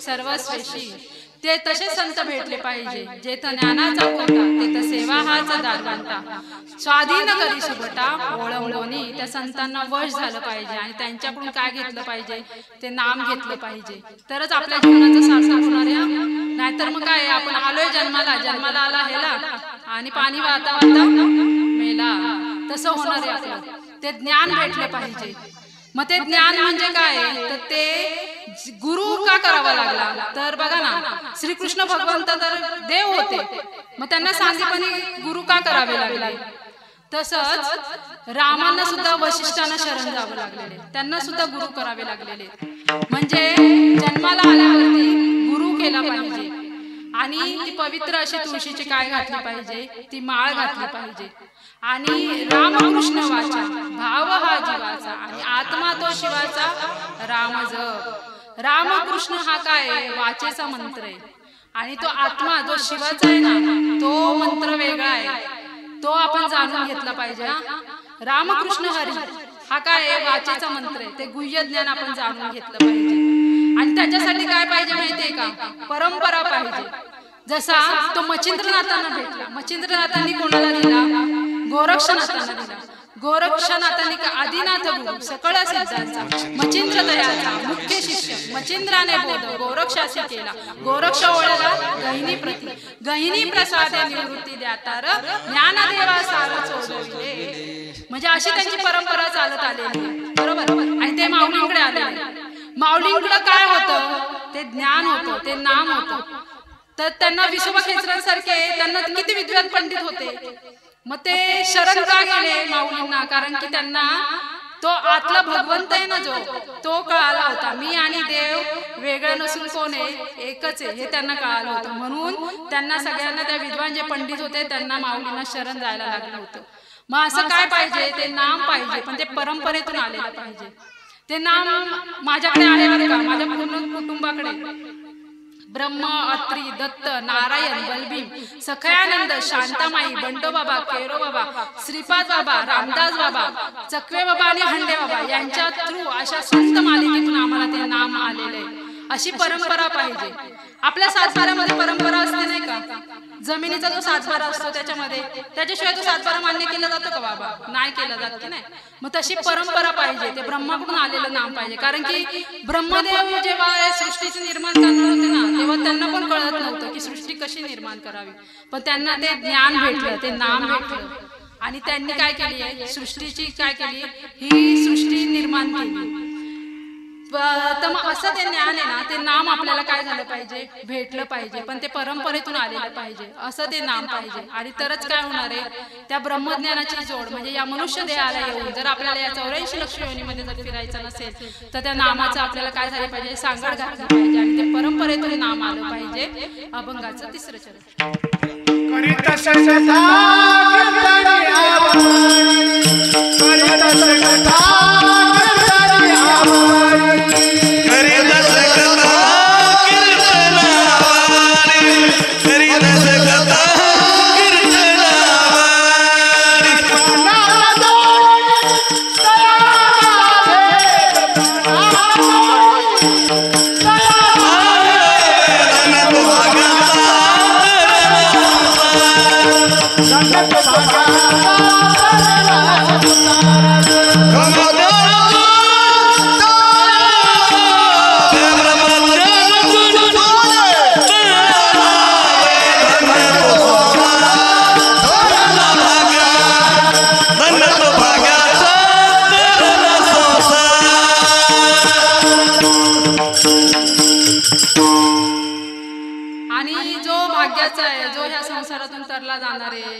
सर्वस्वेशी. ते तसे संत भेटले पाहिजे जेथ ज्ञानाचा कोटा तेथ सेवा हाच दारवंता. स्वाधीन करी सुबटा ओळंबोनी. त्या संतांना वश झालं पाहिजे आणि त्यांच्याकडून काय घेतलं पाहिजे? ते नाम घेतलं पाहिजे, तरच आपल्या जीवनाचं सार्थक होणार आहे. नाहीतर मग काय, आपण आलोय जन्माला आला हेला आणि पाणी वाहता वाहता मेला, तसं होणार आहे आपलं. ते ज्ञान भेटले पाहिजे. मग ते ज्ञान म्हणजे काय? तर ते गुरु का करावा लागला? तर बघा ना, श्रीकृष्ण भगवंत तर देव होते, मग त्यांना सांगीपणी गुरु का करावे लागले? तसंच रामांना सुद्धा वशिष्ठांना शरण जावं लागलेले, त्यांना सुद्धा गुरु करावे लागलेले. म्हणजे जन्माला आल्यावरती गुरु केला पाहिजे आणि ती पवित्र अशी तुळशीची काय घातली पाहिजे? ती माळ घातली पाहिजे. आणि रामकृष्ण वाचा, भाव हा जीवाचा आणि आत्मा तो शिवाचा राम जप. रामकृष्ण हा काय? वाचेचा मंत्र आहे आणि तो आत्मा जो शिवाचा आहे ना, तो मंत्र वेगळा आहे, तो आपण जाणून घेतला पाहिजे. रामकृष्ण हरी हा काय? वाचेचा मंत्र आहे, ते गुह्य ज्ञान आपण जाणून घेतलं पाहिजे. आणि त्याच्यासाठी काय पाहिजे माहितीये का? परंपरा पाहिजे. जसा तो मच्छिंद्रनाथांना भेटला, मच्छिंद्रनाथांनी कोणाला दिला? गोरक्षनाथांना दिला. गोरक्षनाथांनी आदिनाथ गुरु सकळ सिद्धांचा मच्छिंद्र दयाचा मुख्य शिष्य मच्छिंद्राने बोध गोरक्षाशी केला. गोरक्ष ओळला गहिनी प्रती, गहिनी प्रसादे निवृत्ती द्यातार ज्ञानदेवा सार चोदविले. म्हणजे अशी त्यांची परंपरा चालत आलेली आहे, बरोबर. आणि ते माऊलींकडे आले. माऊलींकडे काय होतं? ते ज्ञान होतं, ते नाम होतं. तर त्यांना विसोबा खेचरांसारखे त्यांना किती विद्वान पंडित होते, मग ते शरण का गेले माऊलींना? कारण की त्यांना तो आतला भगवंत आहे ना जो, तो कळाला होता. मी आणि देव वेगळं नसून कोण आहे, एकच आहे, हे त्यांना कळालं होतं. म्हणून त्यांना सगळ्यांना, त्या विद्वान जे पंडित होते त्यांना माऊलींना शरण जायला लागलं होतं. मग असं काय पाहिजे, ते नाम पाहिजे, पण ते परंपरेतून आलेलं पाहिजे. ते नाम माझ्याकडे आले बरं का, माझ्या पूर्ण कुटुंबाकडे. ब्रह्म, अत्री, दत्त, नारायण, बलभीम, सखयानंद, शांतामाई, बंडोबाबा, केरोबाबा, श्रीपाद बाबा, रामदास बाबा, चकवे बाबा आणि हंडे बाबा यांच्या थ्रू अशा संत मालिकेतून आम्हाला ते नाम आलेलं आहे. अशी परंपरा पाहिजे. आपल्या सातबाऱ्यामध्ये परंपरा असते नाही का, जमिनीचा जो सातबारा असतो त्याच्यामध्ये, त्याच्याशिवाय तो सातबारा मान्य केला जातो का बाबा, नाही केला जात की नाही. मग तशी परंपरा पाहिजे, ते ब्रह्माकडून आलेलं नाम पाहिजे. कारण की ब्रह्मदेव जेव्हा सृष्टीचे निर्माण करणार होते ना, तेव्हा त्यांना पण कळत नव्हतं की सृष्टी कशी निर्माण करावी, पण त्यांना ते ज्ञान भेटलं, ते नाम भेटलं आणि त्यांनी काय केली आहे, सृष्टीची काय केली, ही सृष्टी निर्माण केली. तर मग असं ते ज्ञान आहे ना, ते नाम आपल्याला काय झालं पाहिजे, भेटलं पाहिजे, पण ते परंपरेतून आलेलं पाहिजे, असं ते नाम पाहिजे. आणि तरच काय होणार आहे, त्या ब्रह्मज्ञानाची जोड म्हणजे या मनुष्य देहाला येऊन जर आपल्याला या 84 लक्ष योनीमध्ये जर फिरायचं नसेल तर त्या नामाचं आपल्याला काय झालं पाहिजे, सांगड घातलं पाहिजे आणि ते परंपरेतून नाम आलं पाहिजे. अभंगाचं 3रं चरण.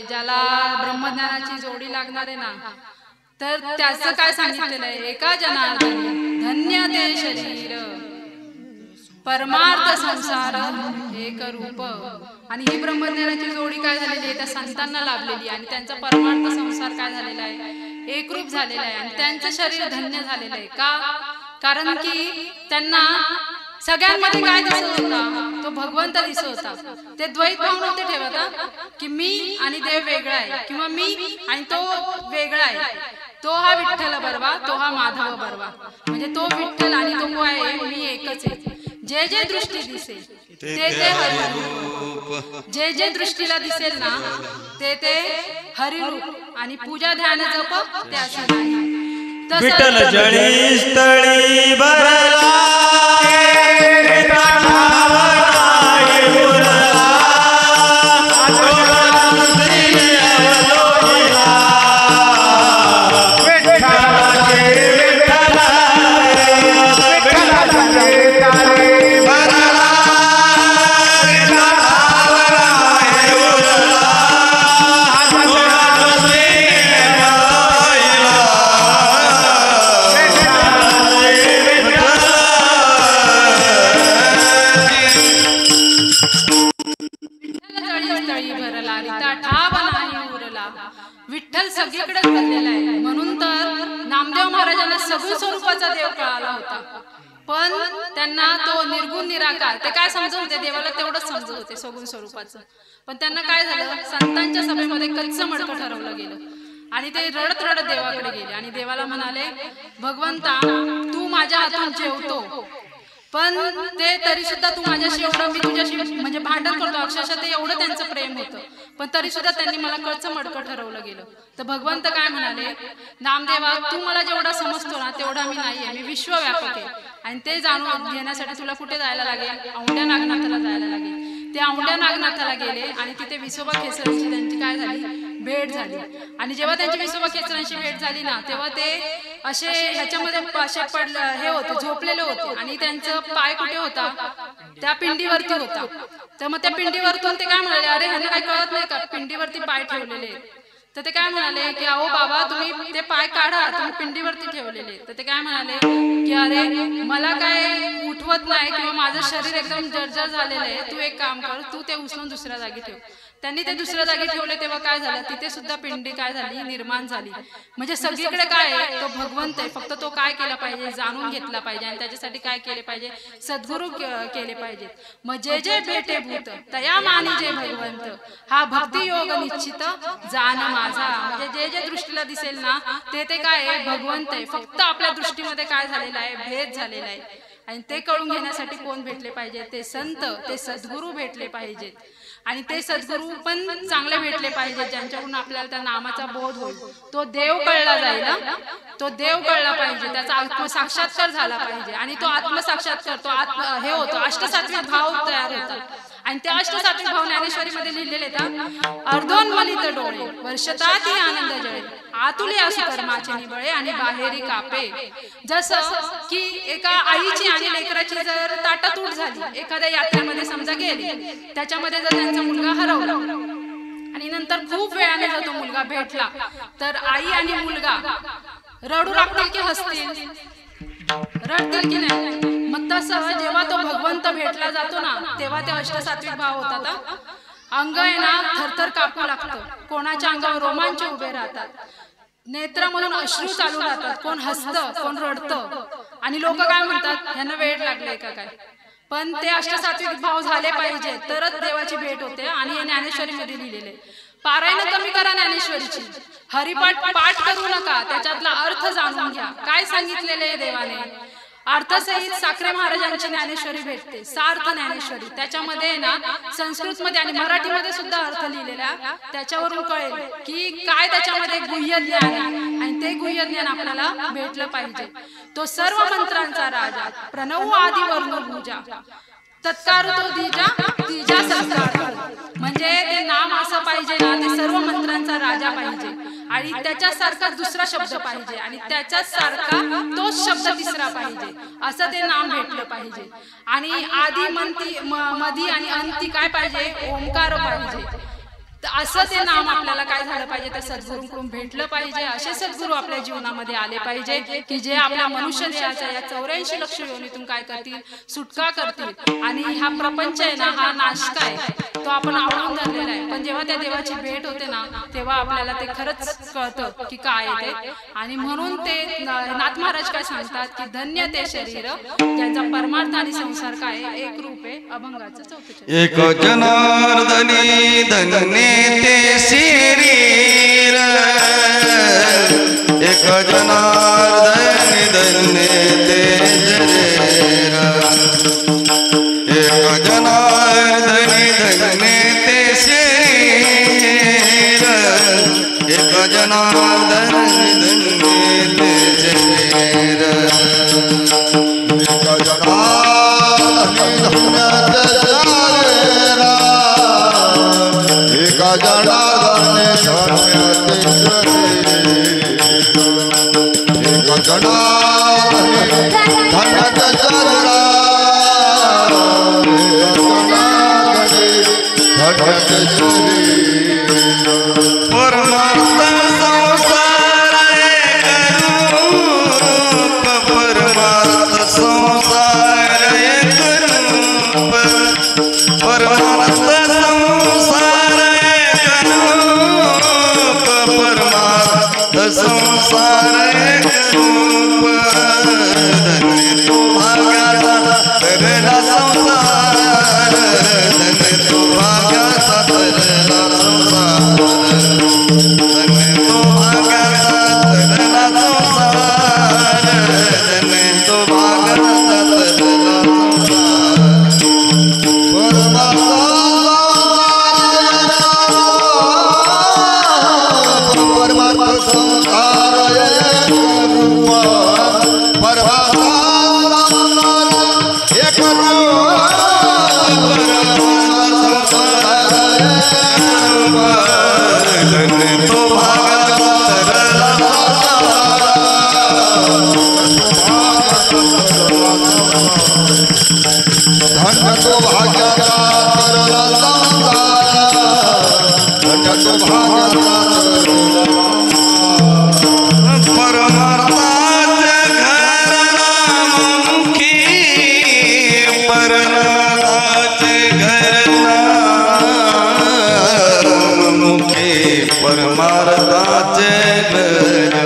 ज्याला ब्रह्मज्ञानाची जोडी लागणार आहे ना, तर त्याचं काय सांगितलेलं आहे, एका जनार्दनी धन्य ते शरीर परमार्थ संसार एक रूप. आणि ही ब्रह्मज्ञानाची जोडी काय झालेली आहे, त्या संतांना लाभलेली आणि त्यांचा परमार्थ संसार काय झालेला आहे, एकरूप झालेला आहे आणि त्यांचं शरीर धन्य झालेलं आहे. का, कारण की त्यांना सगळ्यांमध्ये काय दिसत होता, तो भगवंत दिसत होता. ते द्वैत भाव नव्हते ठेवत की मी आणि देव वेगळा आहे किंवा मी आणि तो वेगळा आहे. तो हा विठ्ठल बरवा, तो हा माधव बरवा, म्हणजे तो विठ्ठल आणि तो काय आहे, मी एकच आहे. जे जे दृष्टी दिसेल ते ते हरिरूप, जे जे दृष्टीला दिसेल ना ते ते हरिरूप आणि पूजा ध्यान जप त्याचं नाही. विठ्ठल जळी स्थळी भरला विठ्ठल सगळीकडे भरलेला आहे. म्हणून तर नामदेव महाराजांना सगुण स्वरूपाचा देव कळाला होता, पण त्यांना तो निर्गुण निराकार ते काय समजत होते, देवाला तेवढंच समजत होते सगुण स्वरूपाचं. पण त्यांना काय झालं, संतांच्या सभेमध्ये कच्चं मडकं ठरवलं गेलं आणि ते रडत रडत देवाकडे गेले आणि देवाला म्हणाले, भगवंता तू माझ्या हातून जेवतो, पण ते तरी सुद्धा तू माझ्याशी एवढं, मी तुझ्याशी म्हणजे भांडण करतो अक्षरशः, ते एवढं त्यांचं प्रेम होतं, पण तरी सुद्धा त्यांनी मला कळचं मडकं ठरवलं गेलं. तर भगवंत काय म्हणाले, नामदेवा तू मला जेवढा समजतो ना तेवढा मी नाहीये, मी विश्वव्यापक आहे. आणि ते जाणून घेण्यासाठी तुला कुठे जायला लागेल, औंढ्या नागनाथाला जायला लागेल. ते औंढ्या नागनाथाला गेले आणि तिथे विसोबा खेचरांची त्यांची काय झाली, भेट झाली. आणि जेव्हा त्यांची विसोबा खेचरांची भेट झाली ना, तेव्हा ते असे ह्याच्यामध्ये असे हे होते, झोपलेले होते आणि त्यांचं पाय कुठे होता, त्या पिंडीवरती होता. तर मग त्या पिंडीवरतून ते काय म्हणाले, अरे ह्यांना काय कळत नाही का, पिंडीवरती पाय ठेवलेले. तर ते काय म्हणाले की अहो बाबा तुम्ही ते पाय काढा, तुम्ही पिंडीवरती ठेवलेले. तर ते काय म्हणाले की अरे मला काय उठवत नाही किंवा माझं शरीर एकदम जर्जर झालेलं आहे, तू एक काम कर, तू ते उचलून दुसऱ्या जागी ठेव. त्यांनी ते दुसऱ्या जागी ठेवले तेव्हा काय झालं, तिथे सुद्धा पिंडी काय झाली, निर्माण झाली. म्हणजे सगळीकडे काय आहे, तो भगवंत आहे, फक्त तो काय केला पाहिजे, जाणून घेतला पाहिजे आणि त्याच्यासाठी काय केले पाहिजे, सद्गुरू केले पाहिजेत. मग जे जे भेटे भूत तया मानी जे भगवंत, हा भक्ती योग निश्चित जाण माझा. म्हणजे जे जे दृष्टीला दिसेल ना ते ते काय आहे, भगवंत आहे. फक्त आपल्या दृष्टीमध्ये काय झालेलं आहे, भेद झालेला आहे. आणि ते कळून घेण्यासाठी कोण भेटले पाहिजे, ते संत, ते सद्गुरू भेटले पाहिजेत. आणि ते सद्गुरू पण चांगले भेटले पाहिजे ज्यांच्याकडून आपल्याला त्या नामाचा बोध होईल. तो देव कळला जाईल, तो देव कळला पाहिजे, त्याचा आत्मसाक्षात्कार झाला पाहिजे. आणि तो आत्मसाक्षात्कार तो हे होतो, अष्टसात्विक भाव तयार होतात. आणि त्या अष्टसात्विक भाव ज्ञानेश्वरी मध्ये लिहिलेले आहेत, अर्धोन्मलित डोळे वर्षतात आनंद जळे, आतुले असू कर्माचे निबळे आणि बाहेरी कापे. जसं की एका आईची आणि लेकराची जर ताटातूट झाली, एखाद्या यात्रेमध्ये समजा गेली, त्याच्यामध्ये जर त्यांचा मुलगा हरवला आणि नंतर खूप वेळाने जर तो मुलगा भेटला, तर आई आणि मुलगा रडू लागतील की हसतील, रडतील की नाही. मग तसं जेव्हा तो भगवंत भेटला जातो ना, तेव्हा ते अष्टसात्विक भाव होतात. अंग आहे ना थरथर कापू लागतं, कोणाच्या अंगावर रोमांच उभे राहतात, नेत्रामधून अश्रू चालू राहतात, कोण हसतं कोण रडतं. आणि लोक काय म्हणतात, यांना वेळ लागले का काय. पण ते अष्टसात्विक भाव झाले पाहिजे तरच देवाची भेट होते. आणि हे ज्ञानेश्वरी मध्ये लिहिलेले. पारायण कमी करा ज्ञानेश्वरीची, हरिपाठ पाठ करू नका, त्याच्यातला अर्थ जाणून घ्या. काय सांगितलेले आहे देवाने, अर्थसहित साखरे महाराजांची ज्ञानेश्वरी भेटते, सार्थ ज्ञानेश्वरी. त्याच्यामध्ये ना संस्कृत मध्ये आणि मराठीमध्ये सुद्धा अर्थ लिहिलेला, त्याच्यावरून कळेल की काय त्याच्यामध्ये गुह्य ज्ञान आहे. आणि ते गुह्य ज्ञान आपल्याला भेटलं पाहिजे. तो सर्व मंत्रांचा राजा, प्रणव आदी वर्ण पूजा, तत्कार तो दिजा तिजा सत्कार. म्हणजे ते नाम असं पाहिजे ना, ते सर्व मंत्रांचा राजा पाहिजे. आणि त्याच्यासारखा दुसरा शब्द पाहिजे, आणि त्याच्याच सारखा तोच शब्द तिसरा पाहिजे, असं ते नाम भेटलं पाहिजे. आणि आदी मधी आणि अंती काय पाहिजे, ओंकार पाहिजे. असं ते नाम आपल्याला काय झालं पाहिजे, ते सद्गुरूंकडून भेटलं पाहिजे. असे सद्गुरू आपल्या जीवनामध्ये आले पाहिजे की जे आपल्या मनुष्य देहाच्या या 84 लक्ष योनीतून काय करतील, सुटका करतील. आणि हा प्रपंच आहे ना, हा नाशक आहे, तो आपण आवडून धरलेला आहे. पण जेव्हा त्या देवाची भेट होते ना, तेव्हा आपल्याला ते खरंच कळतं की काय आहे ते. आणि म्हणून ते नाथ महाराज काय सांगतात की धन्य ते शरीर ज्यांचा परमार्थ आणि संसार काय एक रूप आहे. अभंगाचं 4. एक जनार्दनी धन्य ते शरीर, एक जनार्दनी धन्य ते शरीर, एक जनार्दनी धन्य ते शरीर, एक जनार्दनी धन्य ते शरीर, एक जनार्दनी धन्य ते जनार्दनी परमार्थ संसार एक रूप, परमार्थ संसार एक रूप, परमार्थ संसार एक रूप, परमार्थ संसार एक रूप. धन्य तो भाग्याचा तरला संसार, धन्य तो भाग्याचा तरला संसार, धन्य तो भाग्याचा तरला संसार, धन्य तो भाग्याचा तरला भाग्याचा परमार्थाचे घर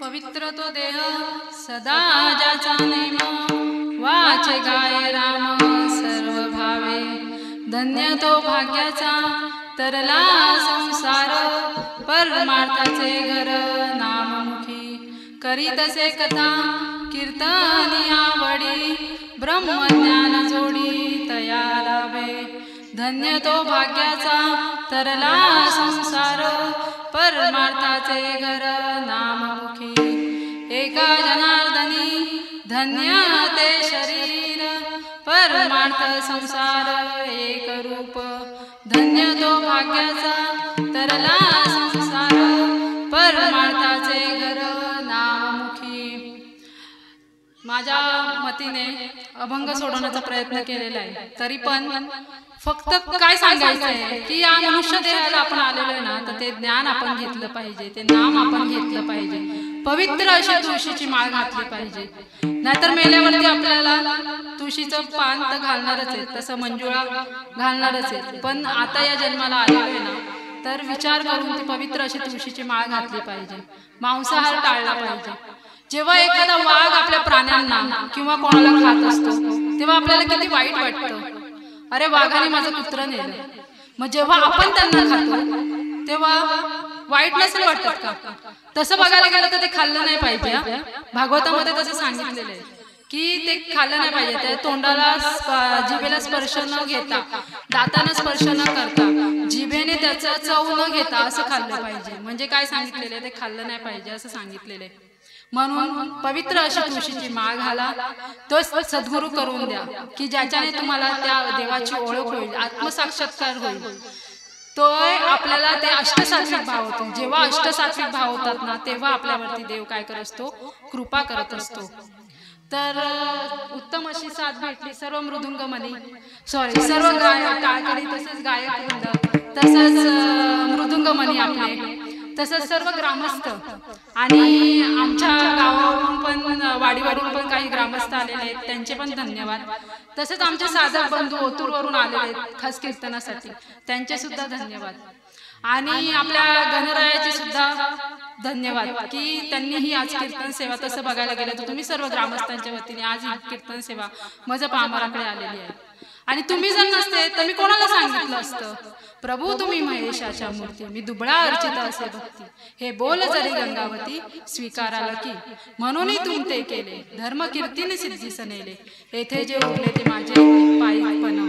पवित्र तो देह सदा ज्याचा नेम वाचे गाय राम सर्व भाव धन्य तो भाग्याचा तरला संसार परमार्थाचे घर नाममुखी करीतसे कथा कीर्तनी आवडी ब्रह्मज्ञान जोडी तया लाभे धन्य तो भाग्याचा तरला संसार परमार्थाचे घर नाममुखी एका जनार्दनी धन्य ते शरीर परमार्थ संसार एक रूप धन्य तो भाग्याचा तरला संसार परमार्थाचे घर नाममुखी। माझ्या मतीने अभंग सोडवण्याचा प्रयत्न केलेला आहे, तरी पण फक्त काय सांगायचं आहे की या मनुष्य देहाला आपण आलेलो आहे ना, तर ते ज्ञान आपण घेतलं पाहिजे, ते नाम आपण घेतलं पाहिजे, पवित्र अशी तुळशीची माळ घातली पाहिजे, नाहीतर मेल्यावरती आपल्याला तुळशीचं पान तर घालणारच आहे, तसं मंजुळा घालणारच आहे, पण आता या जन्माला आलेलो आहे ना, तर विचार करून ती पवित्र अशी तुळशीची माळ घातली पाहिजे, मांसाहार टाळला पाहिजे। जेव्हा एखादा वाघ आपल्या प्राण्यांना किंवा कोणाला खात असतो तेव्हा आपल्याला किती वाईट वाटतं, अरे वाघाने माझं कुत्रं नेलं, मग जेव्हा आपण त्यांना खातो तेव्हा वाईट नसेल वाटत का? तसं बघायला गेलं तर ते खाल्लं नाही पाहिजे। भागवतामध्ये तसं सांगितलेलं आहे की ते खाल्लं नाही पाहिजे, त्या तोंडाला जिभेला स्पर्श न घेता, दातानं स्पर्श न करता, जिभेने त्याचं चव न घेता असं खाल्लं पाहिजे। म्हणजे काय सांगितलेलं आहे, ते खाल्लं नाही पाहिजे असं सांगितलेलं आहे। म्हणून पवित्र अशी तुळशीची माळ घाला, तो सद्गुरू करून द्या की ज्याच्याने तुम्हाला त्या देवाची ओळख होईल, आत्मसाक्षात्कार होईल, तो आपल्याला ते अष्टसात्विक भाव होतो। जेव्हा अष्टसात्विक भाव होतात ना, तेव्हा आपल्यावरती देव काय करत असतो, कृपा करत असतो। तर उत्तम अशी साथ भेटली, सर्व मृदुंगमणी सर्व टाळकरी, तसेच गायक वृंद, तसंच मृदुंगमणी आपले, तसंच सर्व ग्रामस्थ, आणि आमच्या गावावरून पण वाडीवरून पण काही ग्रामस्थ आलेले आहेत, त्यांचे पण धन्यवाद। तसेच आमचे साधक बंधू ओतूरवरून आलेले आहेत खास कीर्तनासाठी, त्यांचे सुद्धा धन्यवाद। आणि आपल्या गणरायाचे सुद्धा धन्यवाद की त्यांनी ही आज कीर्तन सेवा, तसं बघायला गेलं तर तुम्ही सर्व ग्रामस्थांच्या वतीने आज ही कीर्तन सेवा माझ्या पामराकडे आलेली आहे, आणि तुम्ही जर नसते तर मी कोणाला सांगितलं असतं, प्रभू तुम्ही महेशाच्या मूर्ती, मी दुबळा अर्चित असे भक्ती, हे बोल जरी गंगावती स्वीकाराल की, म्हणूनही तुमते केले धर्म कीर्तीने सिद्धीस नेले, येथे जे उरले ते माझे पायीपण।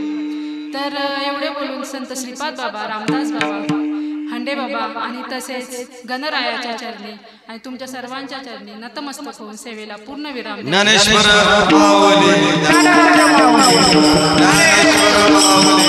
तर एवढे बोलून संत श्रीपाद बाबा, रामदास बाबा, हंडे बाबा आणि तसेच गणरायाच्या चरणी आणि तुमच्या सर्वांच्या चरणी नतमस्तक होऊन सेवेला पूर्ण विराम ज्ञानेश्वर माऊली, ज्ञानेश्वर माऊली।